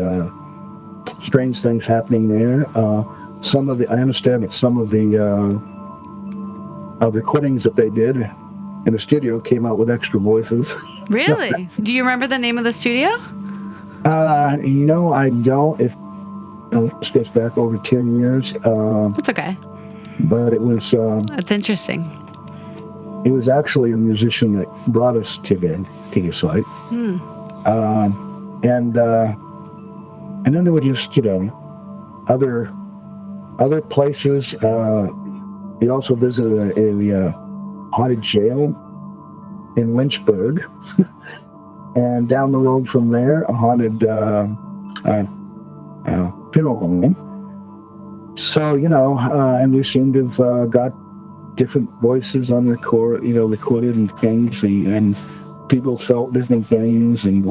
strange things happening there. I understand that some of the recordings that they did in the studio came out with extra voices. Really? Do you remember the name of the studio? No, I don't. This goes back over 10 years. That's okay. But it was... That's interesting. He was actually a musician that brought us to the site. And then there were just, other places. He also visited a haunted jail in Lynchburg. And down the road from there, a haunted funeral home. So, and we seem to have got different voices on recorded and things, and people felt different things, and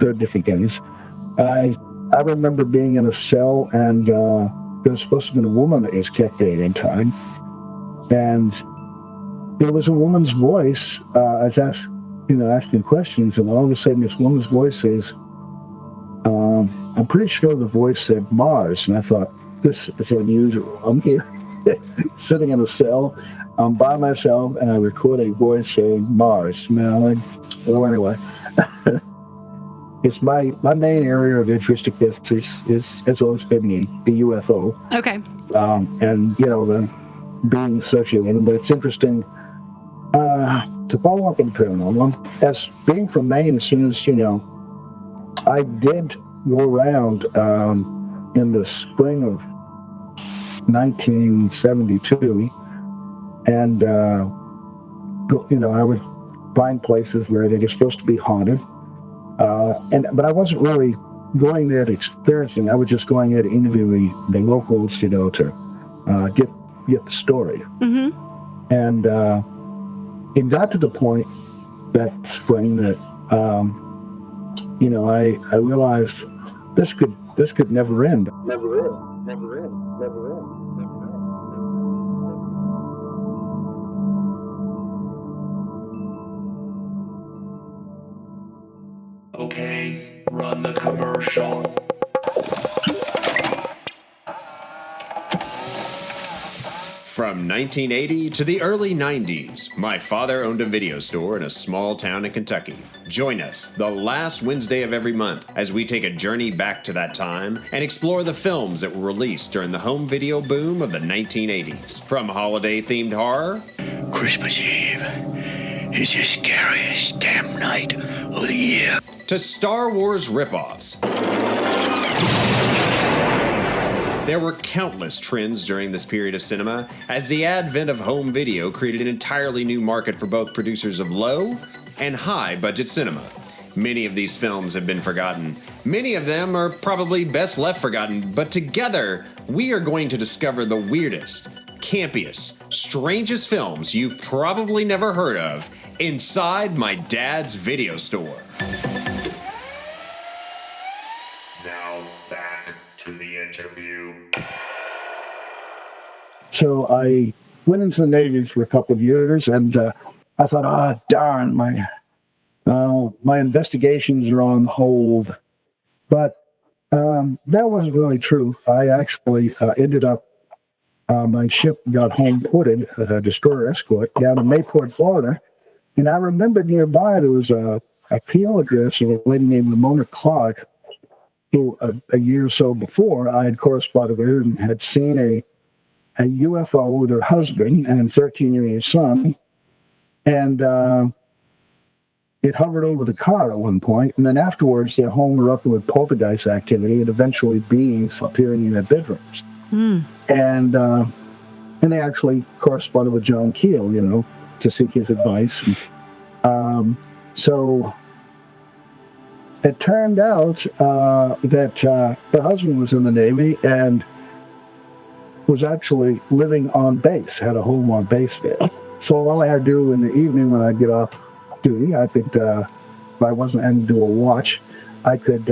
there are different things. I remember being in a cell, and there was supposed to have been a woman that was kept there in time, and there was a woman's voice. I was asking questions, and all of a sudden this woman's voice says, I'm pretty sure the voice said Mars, and I thought, this is unusual. I'm here sitting in a cell, I'm by myself, and I record a voice saying Mars. Anyway, it's my main area of interest, I guess, has always been the UFO. Okay. And, the being associated, but it's interesting to follow up on paranormal. As being from Maine, as soon as, I did go around in the spring of 1972, and, I would find places where they were supposed to be haunted. But I wasn't really going there to experiencing. I was just going there to interview the locals, to get the story. Mm-hmm. And it got to the point that spring that I realized this could never end. Never end. Never end. Never end. Okay, run the commercial. From 1980 to the early 90s, my father owned a video store in a small town in Kentucky. Join us the last Wednesday of every month as we take a journey back to that time and explore the films that were released during the home video boom of the 1980s. From holiday-themed horror, Christmas Eve is the scariest damn night of the year, to Star Wars ripoffs. There were countless trends during this period of cinema, as the advent of home video created an entirely new market for both producers of low and high budget cinema. Many of these films have been forgotten. Many of them are probably best left forgotten, but together, we are going to discover the weirdest, campiest, strangest films you've probably never heard of inside my dad's video store. Now back to the interview. So I went into the Navy for a couple of years, and I thought, darn, my investigations are on hold. But that wasn't really true. I actually ended up, my ship got home ported, a destroyer escort, down in Mayport, Florida. And I remember nearby there was a PO address of a lady named Ramona Clark, who a year or so before I had corresponded with her and had seen a UFO with her husband and 13-year-old son. And it hovered over the car at one point, and then afterwards their home erupted with poltergeist activity and eventually beings appearing in their bedrooms. And they actually corresponded with John Keel, to seek his advice. So it turned out that her husband was in the Navy and was actually living on base, had a home on base there. So all I had to do in the evening when I get off duty, I could, if I wasn't having to do a watch, I could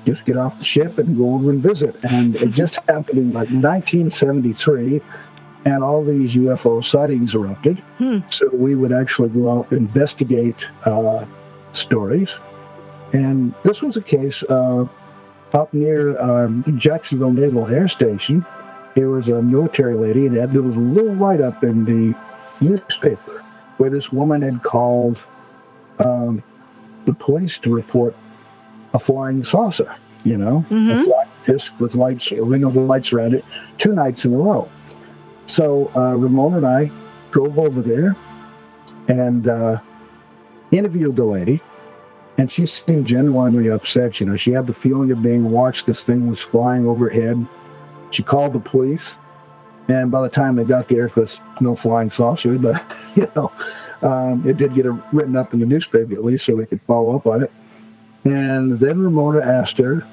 just get off the ship and go over and visit. And it just happened in like 1973, and all these UFO sightings erupted. So we would actually go out and investigate stories. And this was a case up near Jacksonville Naval Air Station. There was a military lady, and there was a little write-up in the newspaper where this woman had called the police to report a flying saucer, a flying disc with lights, a ring of lights around it, 2 nights in a row. So Ramona and I drove over there and interviewed the lady, and she seemed genuinely upset. She had the feeling of being watched. This thing was flying overhead. She called the police, And by the time they got there, it was no flying saucer, but, it did get written up in the newspaper at least so they could follow up on it. And then Ramona asked her,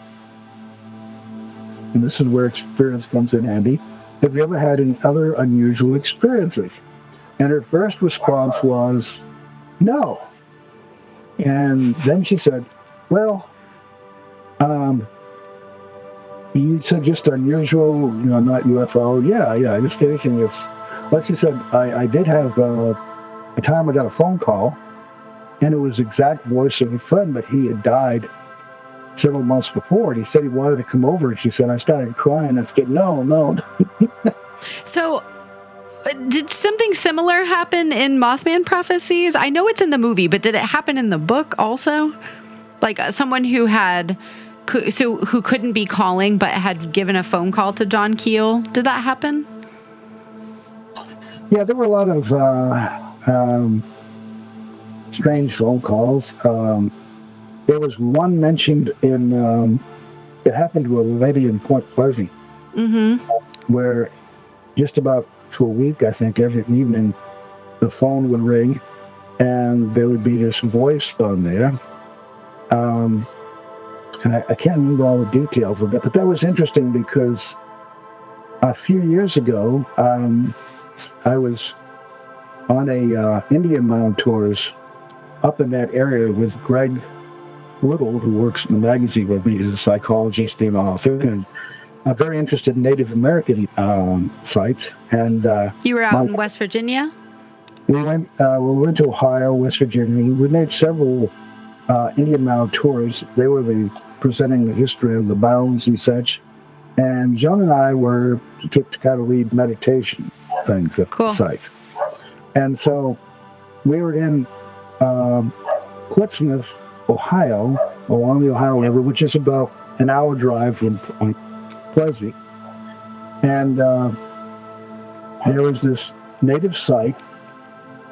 and this is where experience comes in handy, have you ever had any other unusual experiences? And her first response was, no. And then she said, well, you said just unusual, not UFO. Yeah, just anything that's... But she said, I did have a time I got a phone call, and it was the exact voice of a friend, but he had died several months before, and he said he wanted to come over, and she said, I started crying. I said, no. So, did something similar happen in Mothman Prophecies? I know it's in the movie, but did it happen in the book also? Like someone who couldn't be calling, but had given a phone call to John Keel. Did that happen? Yeah, there were a lot of strange phone calls. There was one mentioned in, it happened to a lady in Point Pleasant, where just about for a week, I think, every evening, the phone would ring, and there would be this voice on there. And I can't remember all the details of it, but that was interesting because a few years ago, I was on a Indian mound tours up in that area with Greg Little, who works in the magazine with me. He's a psychologist and author, and very interested in Native American sites. And you were out in West Virginia? We went to Ohio, West Virginia. We made several Indian mound tours. They were presenting the history of the mounds and such. And Joan and I took to kind of lead meditation things at the sites. And so we were in Portsmouth, Ohio, along the Ohio River, which is about an hour drive from Pleasant. And there was this native site,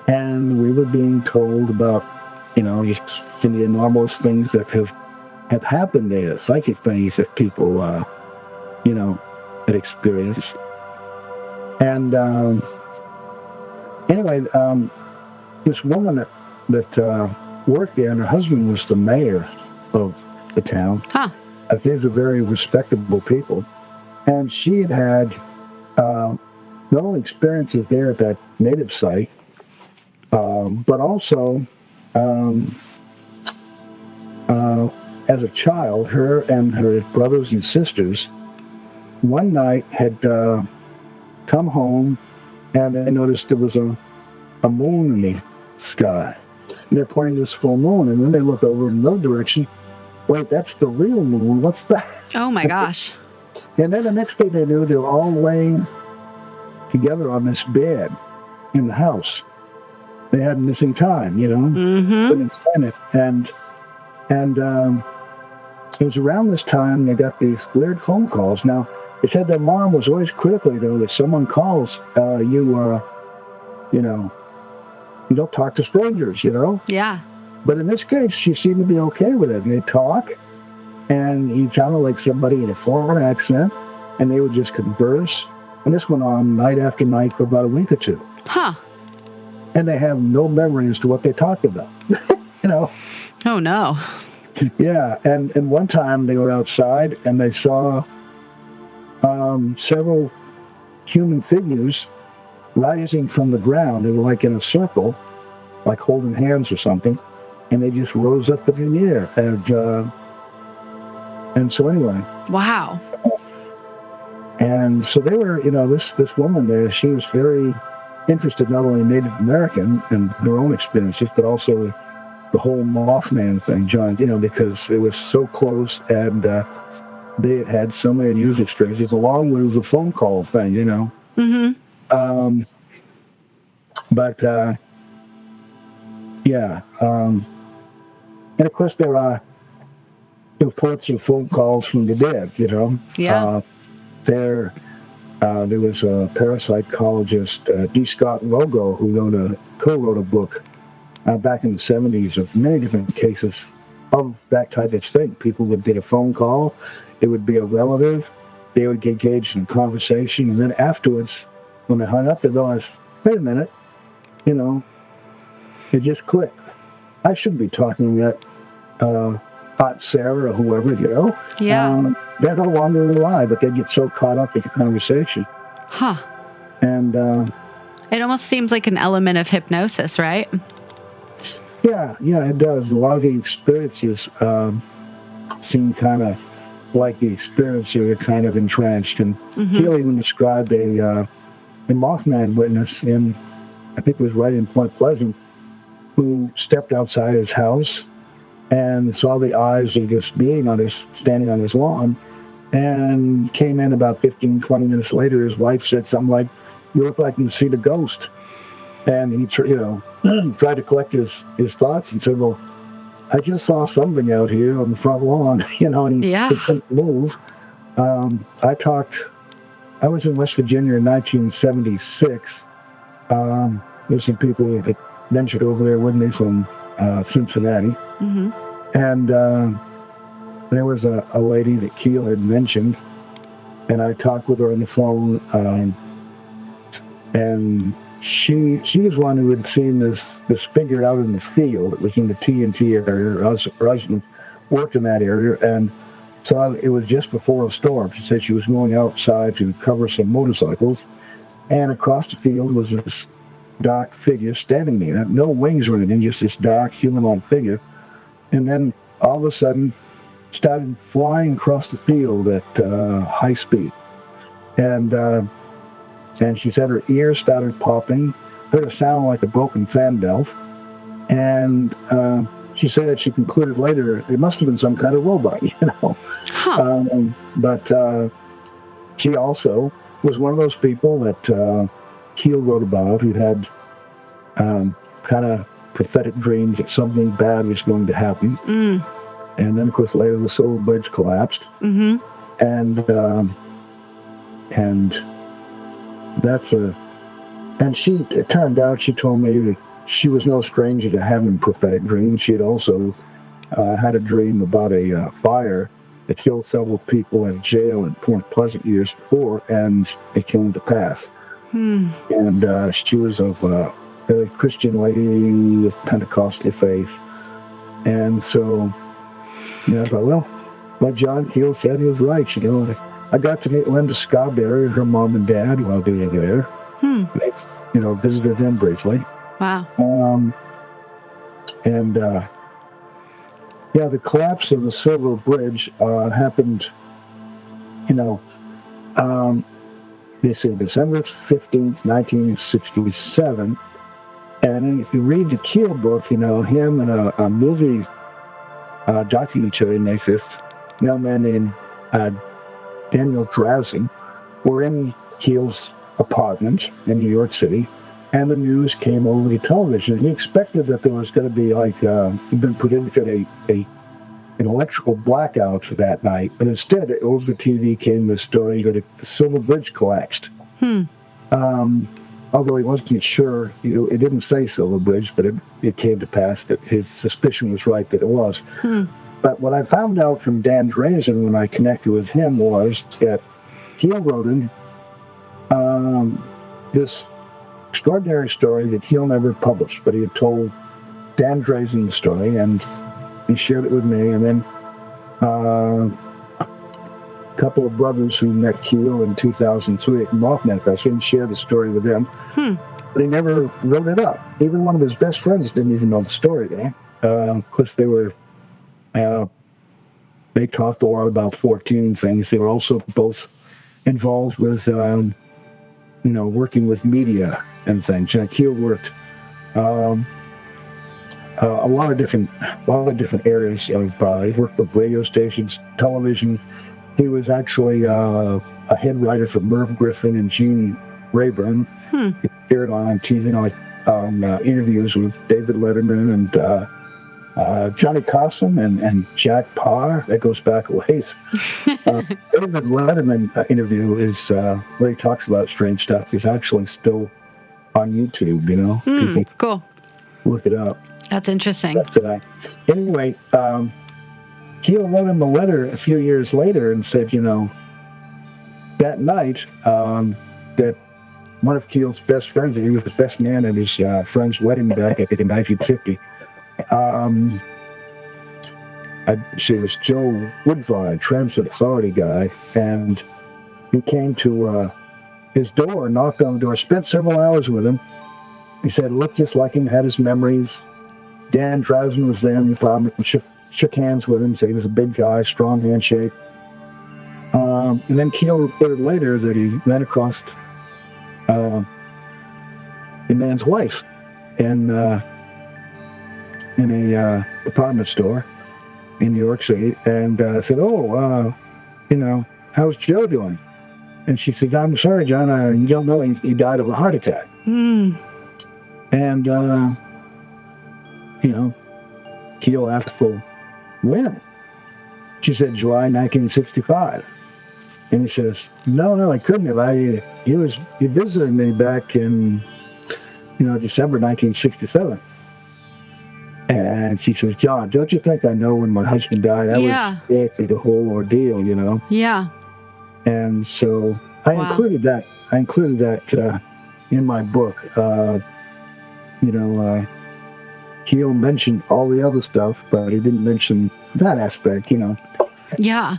and we were being told about, just some of the anomalous things that have happened there, psychic things that people, had experienced. And anyway, this woman that worked there, and her husband was the mayor of the town. These are very respectable people. And she had not only experiences there at that native site, but also as a child, her and her brothers and sisters one night had come home, and they noticed there was a moon in the sky. And they're pointing to this full moon, and then they look over in another direction. Wait, that's the real moon. What's that? Oh, my gosh. And then the next thing they knew, they were all laying together on this bed in the house. They had missing time, couldn't explain it. And it was around this time they got these weird phone calls. Now, they said their mom was always critically, though, that someone calls, you don't talk to strangers, Yeah. But in this case, she seemed to be okay with it. And they talk, and he sounded like somebody in a foreign accent, and they would just converse. And this went on night after night for about a week or two. And they have no memory as to what they talked about. Oh, no. Yeah, and one time they were outside, and they saw several human figures rising from the ground. They were like in a circle, like holding hands or something, and they just rose up in the air. And so anyway. Wow. And so they were, this woman there, she was very interested not only in Native American and their own experiences, but also the whole Mothman thing, John, because it was so close, and they had so many unusual experiences, along with the phone call thing, But and of course there are reports of phone calls from the dead. Yeah. There was a parapsychologist, D. Scott Rogo, who co-wrote a book back in the 70s of many different cases of that type of thing. People would get a phone call. It would be a relative, they would get engaged in conversation, and then afterwards, when they hung up, they realized, wait a minute, it just clicked. I shouldn't be talking to that Aunt Sarah or whoever, Yeah. They're no longer alive, but they get so caught up in the conversation. Huh. And it almost seems like an element of hypnosis, right? yeah, it does. A lot of the experiences seem kind of like the experience you're kind of entranced. And Keel even described a Mothman witness I think it was right in Point Pleasant, who stepped outside his house and saw the eyes of this being standing on his lawn, and came in about 15, 20 minutes later. His wife said something like, "You look like you've seen a ghost." And he, tried to collect his thoughts and said, "Well, I just saw something out here on the front lawn," and he couldn't move. I was in West Virginia in 1976. There's some people that ventured over there with me from Cincinnati. Mm-hmm. And there was a lady that Keel had mentioned, and I talked with her on the phone, and she was one who had seen this figure out in the field. It was in the TNT area. Her husband worked in that area, and saw it was just before a storm. She said she was going outside to cover some motorcycles, and across the field was this dark figure standing there. No wings or anything, just this dark human-like figure. And then all of a sudden started flying across the field at high speed. And she said her ears started popping, heard a sound like a broken fan belt. And she said that she concluded later it must have been some kind of robot, Huh. But she also was one of those people that Keel wrote about, who had kind of prophetic dreams that something bad was going to happen. And then, of course, later the Silver Bridge collapsed. Mm-hmm. And that's and it turned out, she told me that she was no stranger to having prophetic dreams. She had also had a dream about a fire that killed several people in jail in Point Pleasant years before, and it came to pass. And she was of a Christian lady of Pentecostal faith. And so, I thought, well, what John Keel said, he was right. I got to meet Linda Scarberry and her mom and dad while they were there. They, visited them briefly. Wow. The collapse of the Silver Bridge happened, they say December 15th, 1967. And if you read the Keel book, him and a movie documentary makes this young man named Daniel Drowsing were in Keel's apartment in New York City, and the news came over the television. He expected that there was going to be he'd been put into an electrical blackout that night, but instead over the TV came the story that the Silver Bridge collapsed. Although he wasn't sure, it didn't say Silver Bridge, but it came to pass that his suspicion was right that it was. But what I found out from Dan Drazen when I connected with him was that Keel wrote him this extraordinary story that Keel never published, but he had told Dan Drazen the story, and he shared it with me. And then a couple of brothers who met Keel in 2003 at Mothman Festival and shared the story with them. But he never wrote it up. Even one of his best friends didn't even know the story there. Of course, they talked a lot about 14 things. They were also both involved with, working with media and things. Keel worked a lot of different areas of. He worked with radio stations, television. He was actually a head writer for Merv Griffin and Gene Rayburn. He appeared on TV, on interviews with David Letterman and Johnny Carson and Jack Parr. That goes back a ways. David Letterman interview is where he talks about strange stuff. He's actually still on YouTube. People Cool. look it up. That's interesting. Anyway, Keel wrote him a letter a few years later and said, that night, that one of Keel's best friends, he was his best man at his friend's wedding back in 1950. She was Joe Woodvine, transit authority guy, and he came to his door, knocked on the door, spent several hours with him. He said, looked just like him, had his memories. Dan Drowson was there in the apartment, shook hands with him, said he was a big guy, strong handshake. And then Keel reported later that he ran across the man's wife in a department store in New York City, and said, how's Joe doing? And she said, I'm sorry, John, you don't know, he died of a heart attack. And, Keel asked for when? She said, July 1965. And he says, no, I couldn't have. He visited me back in, December 1967. And she says, John, don't you think I know when my husband died? I was there through the whole ordeal, Yeah. And so I included that. In my book. Keel mentioned all the other stuff, but he didn't mention that aspect. Yeah.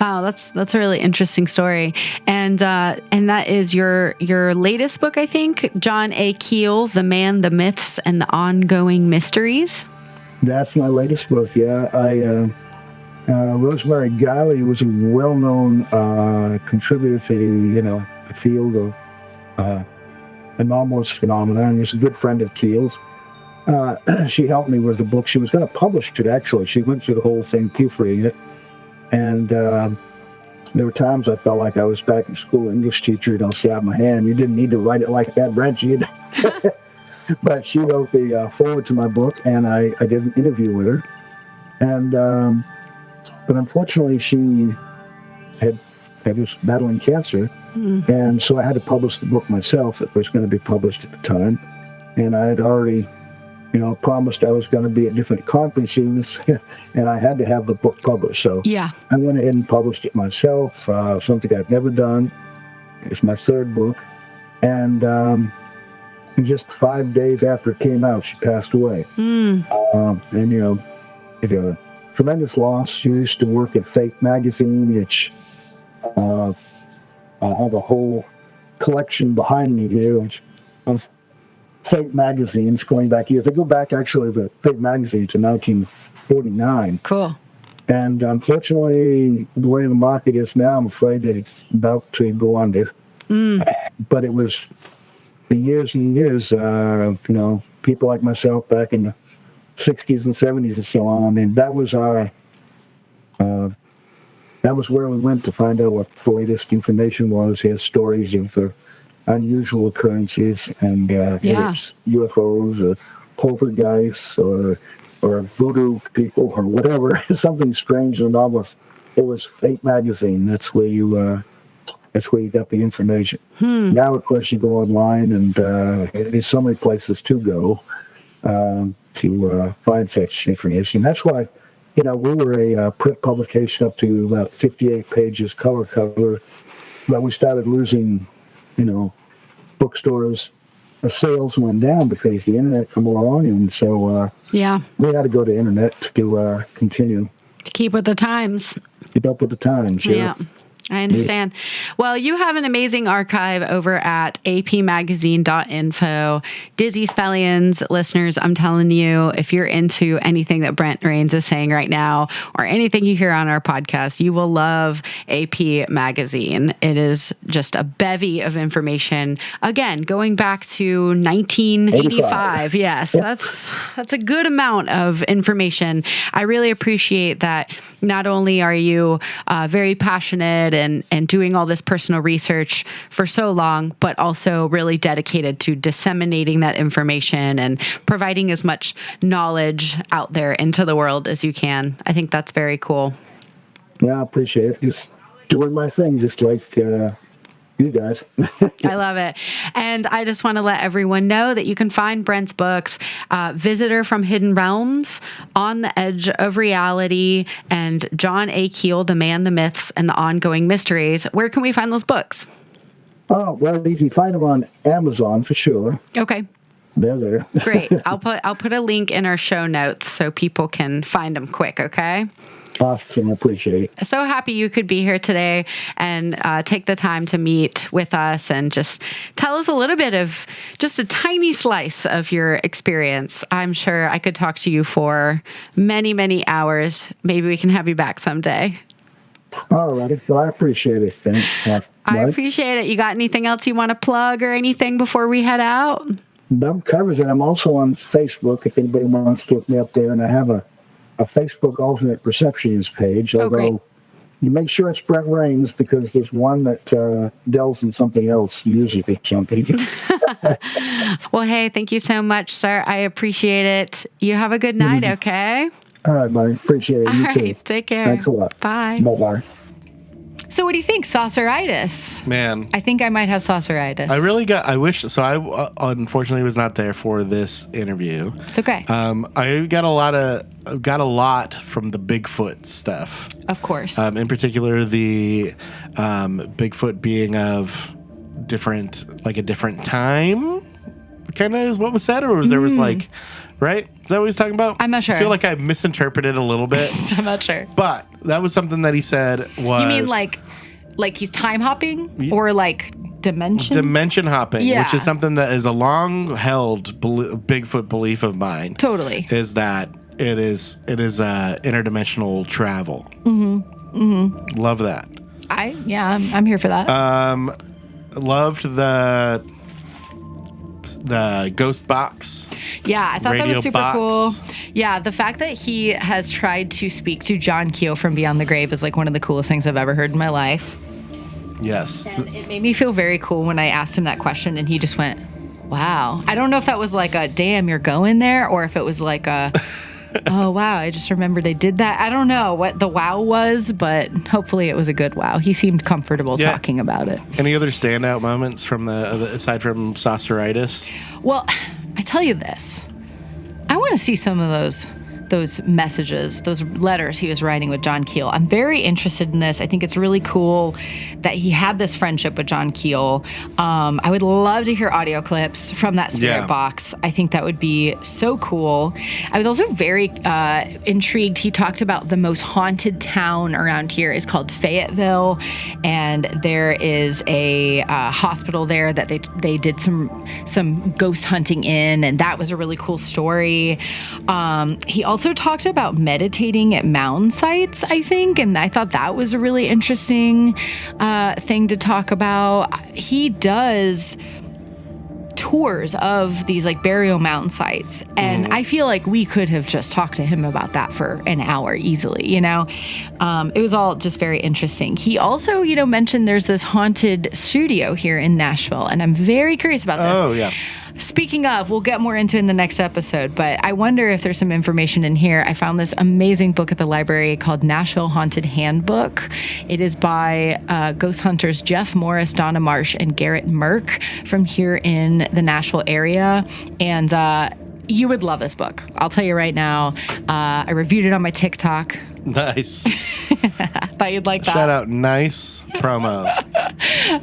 Wow, that's a really interesting story, and that is your latest book, I think, John A. Keel, The Man, the Myths, and the Ongoing Mysteries. That's my latest book. Yeah, Rosemary Guiley was a well-known contributor to the field of anomalous phenomena, and was a good friend of Keel's. She helped me with the book. She was going to publish it, actually. She went through the whole thing, proofreading it. And there were times I felt like I was back in school, English teacher, slap my hand. You didn't need to write it like that, Brent. But she wrote the foreword to my book, and I did an interview with her. And but unfortunately, she was battling cancer, and so I had to publish the book myself. It was going to be published at the time, and I had already promised I was going to be at different conferences, and I had to have the book published. So I went ahead and published it myself, something I've never done. It's my third book. And just 5 days after it came out, she passed away. And, it's a tremendous loss. She used to work at Fate magazine, which I have a whole collection behind me here, which Fate magazines going back years. They go back, actually, the Fate magazine to 1949. Cool. And unfortunately, the way the market is now, I'm afraid that it's about to go under. But it was for years and years, people like myself back in the 60s and 70s and so on. I mean, that was where we went to find out what the latest information was. Here's stories of unusual occurrences, and it's UFOs or poltergeists or voodoo people or whatever, something strange and anomalous. It was Fate magazine. That's where you got the information. Now, of course, you go online, and there's so many places to go to find such information. That's why, we were a print publication up to about 58 pages cover, but we started losing, bookstores. The sales went down because the internet came along, and so we had to go to internet to continue. To keep with the times. Keep up with the times, yeah. I understand. Yes. Well, you have an amazing archive over at apmagazine.info. Dizzy Spellions, listeners, I'm telling you, if you're into anything that Brent Raynes is saying right now, or anything you hear on our podcast, you will love AP Magazine. It is just a bevy of information. Again, going back to 1985. Yes, that's a good amount of information. I really appreciate that. Not only are you very passionate and doing all this personal research for so long, but also really dedicated to disseminating that information and providing as much knowledge out there into the world as you can. I think that's very cool. Yeah, I appreciate it. Just doing my thing, just like, you guys. I love it. And I just want to let everyone know that you can find Brent's books, Visitor from Hidden Realms, On the Edge of Reality, and John Keel, The Man, the Myths, and the Ongoing Mysteries. Where can we find those books? Oh, well, you can find them on Amazon for sure. Okay. They're there. Great. I'll put a link in our show notes so people can find them quick, okay? Awesome. I appreciate it. So happy you could be here today and take the time to meet with us and just tell us a little bit of just a tiny slice of your experience. I'm sure I could talk to you for many, many hours. Maybe we can have you back someday. All righty. Well, I appreciate it. I appreciate it. You got anything else you want to plug or anything before we head out? That covers it. I'm also on Facebook if anybody wants to look me up there, and I have a Facebook alternate perceptions page, although you make sure it's Brent Raynes because there's one that delves in something else, usually something. Well, hey, thank you so much, sir. I appreciate it. You have a good night, okay? All right, buddy. Appreciate it. You too. Take care. Thanks a lot. Bye. Bye-bye. So what do you think? Sauceritis. Man. I think I might have sauceritis. I unfortunately was not there for this interview. It's okay. I got a lot from the Bigfoot stuff. Of course. In particular, the Bigfoot being of a different time, kind of is what was said, or was there was like, right? Is that what he's talking about? I'm not sure. I feel like I misinterpreted a little bit. I'm not sure. But that was something that he said was... You mean like he's time hopping or like dimension? Dimension hopping, Yeah. which is something that is a long-held Bigfoot belief of mine. Totally. Is that it is interdimensional travel. Mm-hmm. Mm-hmm. Love that. I'm here for that. Loved the ghost box. Yeah, I thought that was super box. cool. Yeah, the fact that he has tried to speak to John Keel from Beyond the Grave is like one of the coolest things I've ever heard in my life. Yes. And it made me feel very cool when I asked him that question and he just went, wow. I don't know if that was like a, damn, you're going there, or if it was like a, oh, wow, I just remembered they did that. I don't know what the wow was, but hopefully it was a good wow. He seemed comfortable talking about it. Any other standout moments from aside from Sauceritis? Well, I tell you this. I want to see some of those messages, those letters he was writing with John Keel. I'm very interested in this. I think it's really cool that he had this friendship with John Keel. I would love to hear audio clips from that spirit box. I think that would be so cool. I was also very intrigued. He talked about the most haunted town around here is called Fayetteville, and there is a hospital there that they did some ghost hunting in, and that was a really cool story. He also talked about meditating at mound sites, I think, and I thought that was a really interesting thing to talk about. He does tours of these like burial mound sites, and I feel like we could have just talked to him about that for an hour easily, you know. It was all just very interesting. He also, mentioned there's this haunted studio here in Nashville, and I'm very curious about this. Oh, yeah. Speaking of, we'll get more into it in the next episode, but I wonder if there's some information in here. I found this amazing book at the library called Nashville Haunted Handbook. It is by ghost hunters Jeff Morris, Donna Marsh, and Garrett Merck from here in the Nashville area. And you would love this book. I'll tell you right now. I reviewed it on my TikTok. Nice. Thought you'd like that. Shout out, nice promo.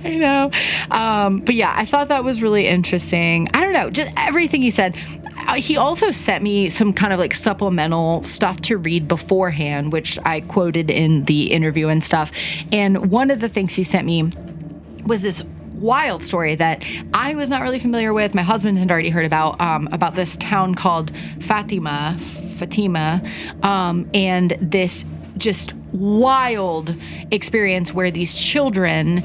I know. But yeah, I thought that was really interesting. I don't know, just everything he said. He also sent me some kind of like supplemental stuff to read beforehand, which I quoted in the interview and stuff. And one of the things he sent me was this wild story that I was not really familiar with. My husband had already heard about this town called Fatima, and this just wild experience where these children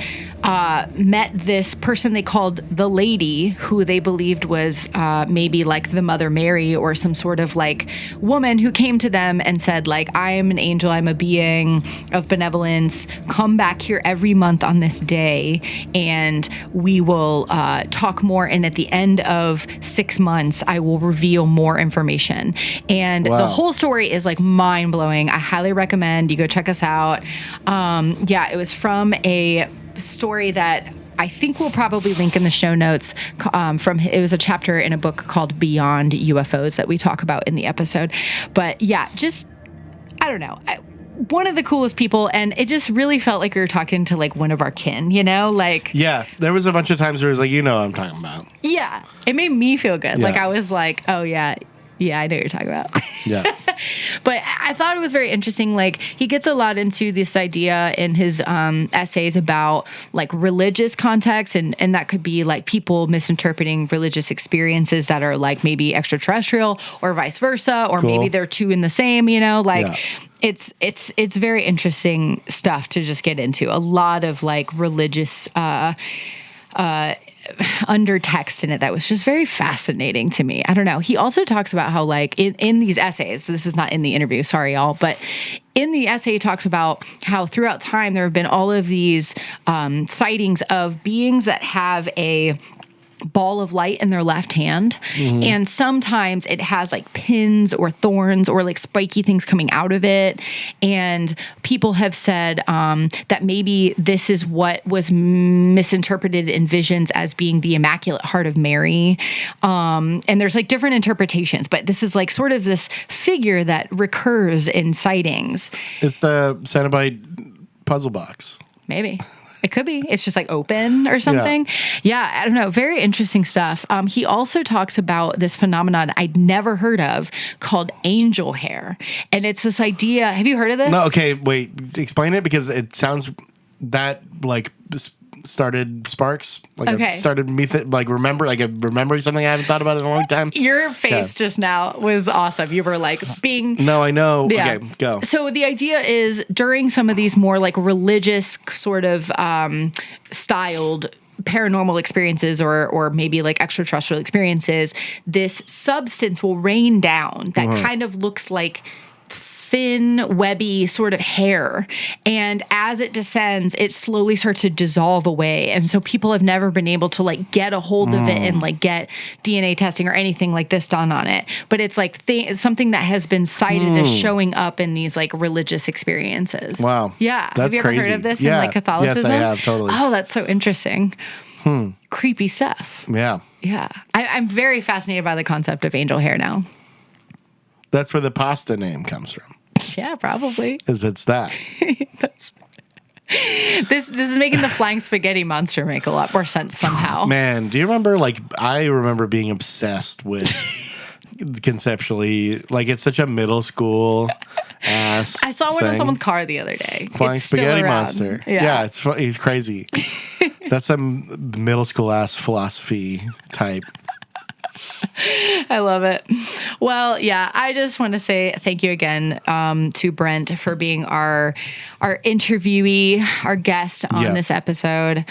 met this person they called the lady, who they believed was maybe like the Mother Mary or some sort of like woman who came to them and said like, I'm an angel, I'm a being of benevolence, come back here every month on this day and we will talk more, and at the end of 6 months I will reveal more information. And the whole story is like mind-blowing. I highly recommend you go check us out. It was from a story that I think we'll probably link in the show notes it was a chapter in a book called Beyond UFOs that we talk about in the episode. But yeah, just, I don't know. One of the coolest people, and it just really felt like we were talking to like one of our kin, like. Yeah, there was a bunch of times where it was like, what I'm talking about. Yeah, it made me feel good. Yeah. Like I was like, oh yeah, I know what you're talking about. Yeah. But I thought it was very interesting. Like he gets a lot into this idea in his essays about like religious context, and that could be like people misinterpreting religious experiences that are like maybe extraterrestrial or vice versa, or maybe they're two in the same, It's very interesting stuff to just get into. A lot of like religious undertext in it that was just very fascinating to me. I don't know. He also talks about how like in these essays, this is not in the interview, sorry y'all, but in the essay he talks about how throughout time there have been all of these sightings of beings that have a ball of light in their left hand, and sometimes it has like pins or thorns or like spiky things coming out of it, and people have said that maybe this is what was misinterpreted in visions as being the Immaculate Heart of Mary, and there's like different interpretations, but this is like sort of this figure that recurs in sightings. It's the Cenobite puzzle box. Maybe. It could be. It's just like open or something. Yeah, I don't know. Very interesting stuff. He also talks about this phenomenon I'd never heard of called angel hair. And it's this idea. Have you heard of this? No, okay, wait. Explain it, because it sounds that like started sparks. Like started me remembering something I haven't thought about in a long time. Your face just now was awesome. You were like being... No, I know. Yeah. Okay, go. So the idea is during some of these more like religious sort of styled paranormal experiences or maybe like extraterrestrial experiences, this substance will rain down that kind of looks like thin, webby sort of hair. And as it descends, it slowly starts to dissolve away. And so people have never been able to like get a hold of it and like get DNA testing or anything like this done on it. But it's like something that has been cited as showing up in these like religious experiences. Wow. Yeah. That's have you ever crazy. heard of this in like Catholicism? Yes, I have, totally. Oh, that's so interesting. Creepy stuff. Yeah. Yeah. I'm very fascinated by the concept of angel hair now. That's where the pasta name comes from. Yeah, probably. Is it's that. This is making the flying spaghetti monster make a lot more sense somehow. Man, do you remember, like, I remember being obsessed with conceptually, like, it's such a middle school ass I saw one in thing. someone's car the other day. Flying it's still spaghetti around. monster. Yeah, it's crazy. That's some middle school ass philosophy type. I love it. Well, yeah, I just want to say thank you again to Brent for being our interviewee, our guest on this episode.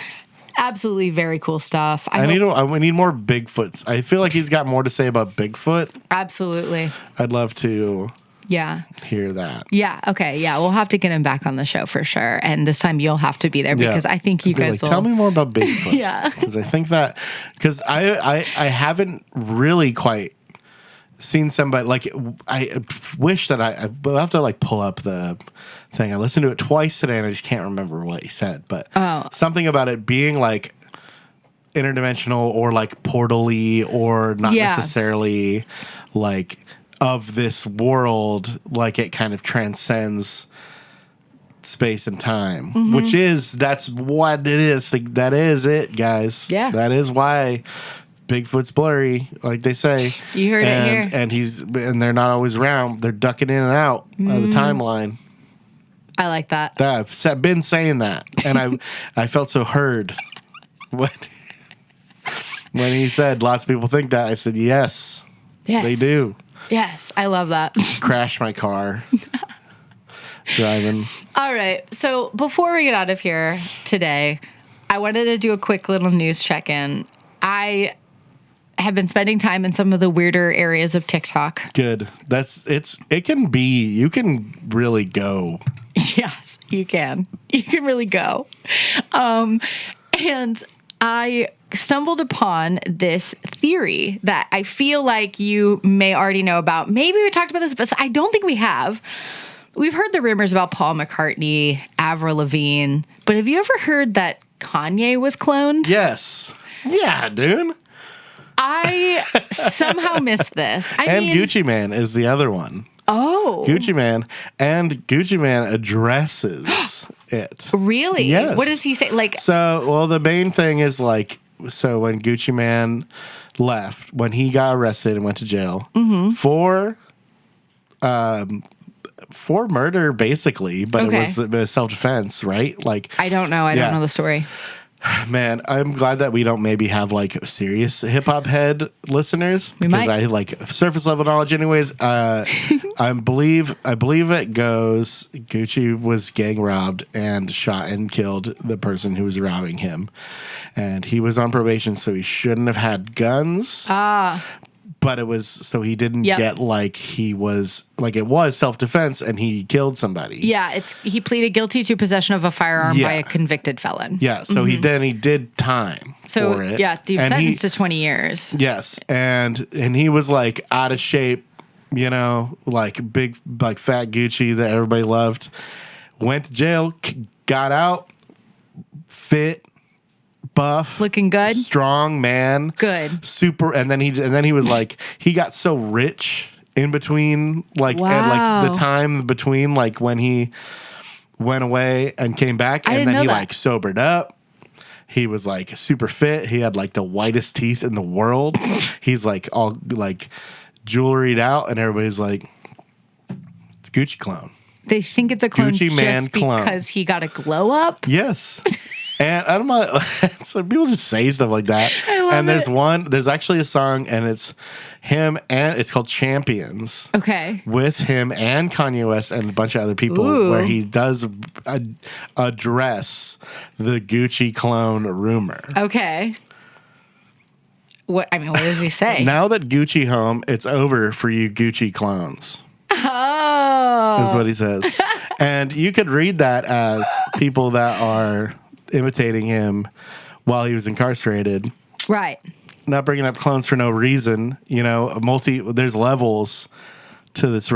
Absolutely very cool stuff. I need more Bigfoots. I feel like he's got more to say about Bigfoot. Absolutely. I'd love to hear that. Yeah. Okay. Yeah. We'll have to get him back on the show for sure. And this time you'll have to be there because I think you guys will. Tell me more about Bigfoot. Yeah. Because I think that, because I haven't really quite seen somebody, like, I wish that I'll have to like pull up the thing. I listened to it twice today and I just can't remember what he said, but something about it being like interdimensional or like portal-y or not necessarily like of this world, like it kind of transcends space and time, that's what it is. Like, that is it, guys. Yeah. That is why Bigfoot's blurry, like they say. You heard it here. And they're not always around. They're ducking in and out of the timeline. I like that. I've been saying that, and I felt so heard when he said lots of people think that. I said yes, they do. Yes, I love that. Crashed my car driving. All right. So before we get out of here today, I wanted to do a quick little news check-in. I have been spending time in some of the weirder areas of TikTok. Good. You can really go. Yes, you can. You can really go. And I stumbled upon this theory that I feel like you may already know about. Maybe we talked about this, but I don't think we have. We've heard the rumors about Paul McCartney, Avril Lavigne, but have you ever heard that Kanye was cloned? Yes. Yeah, dude. I somehow missed this. And Gucci Man is the other one. Oh. Gucci Man. And Gucci Man addresses it. Really? Yes. What does he say? Like, So, the main thing is like, so when Gucci Man left, when he got arrested and went to jail for murder, basically, but it was self-defense, right? Like, I don't know. I don't know the story. Man, I'm glad that we don't maybe have like serious hip hop head listeners because I like surface level knowledge. Anyways, I believe it goes. Gucci was gang robbed and shot and killed the person who was robbing him, and he was on probation, so he shouldn't have had guns. But it was so he didn't get like he was like it was self-defense and he killed somebody. Yeah, he pleaded guilty to possession of a firearm by a convicted felon. Yeah, so he did time for it. Yeah, he was sentenced to 20 years. Yes, and he was like out of shape, you know, like big like fat Gucci that everybody loved. Went to jail, got out, fit, buff, looking good, strong man, good, super, and then he was like he got so rich in between like and like the time between like when he went away and came back and then he like sobered up. He was like super fit. He had like the whitest teeth in the world. He's like all like jewelried out and everybody's like it's Gucci clone. They think it's a clone Gucci just Man clone. Because he got a glow up? Yes. And I'm not, so people just say stuff like that. And there's actually a song and it's him and it's called Champions. Okay. With him and Kanye West and a bunch of other people where he does address the Gucci clone rumor. Okay. What does he say? Now that Gucci home, it's over for you Gucci clones. Oh. Is what he says. And you could read that as people that are imitating him while he was incarcerated. Right. Not bringing up clones for no reason. You know, there's levels to this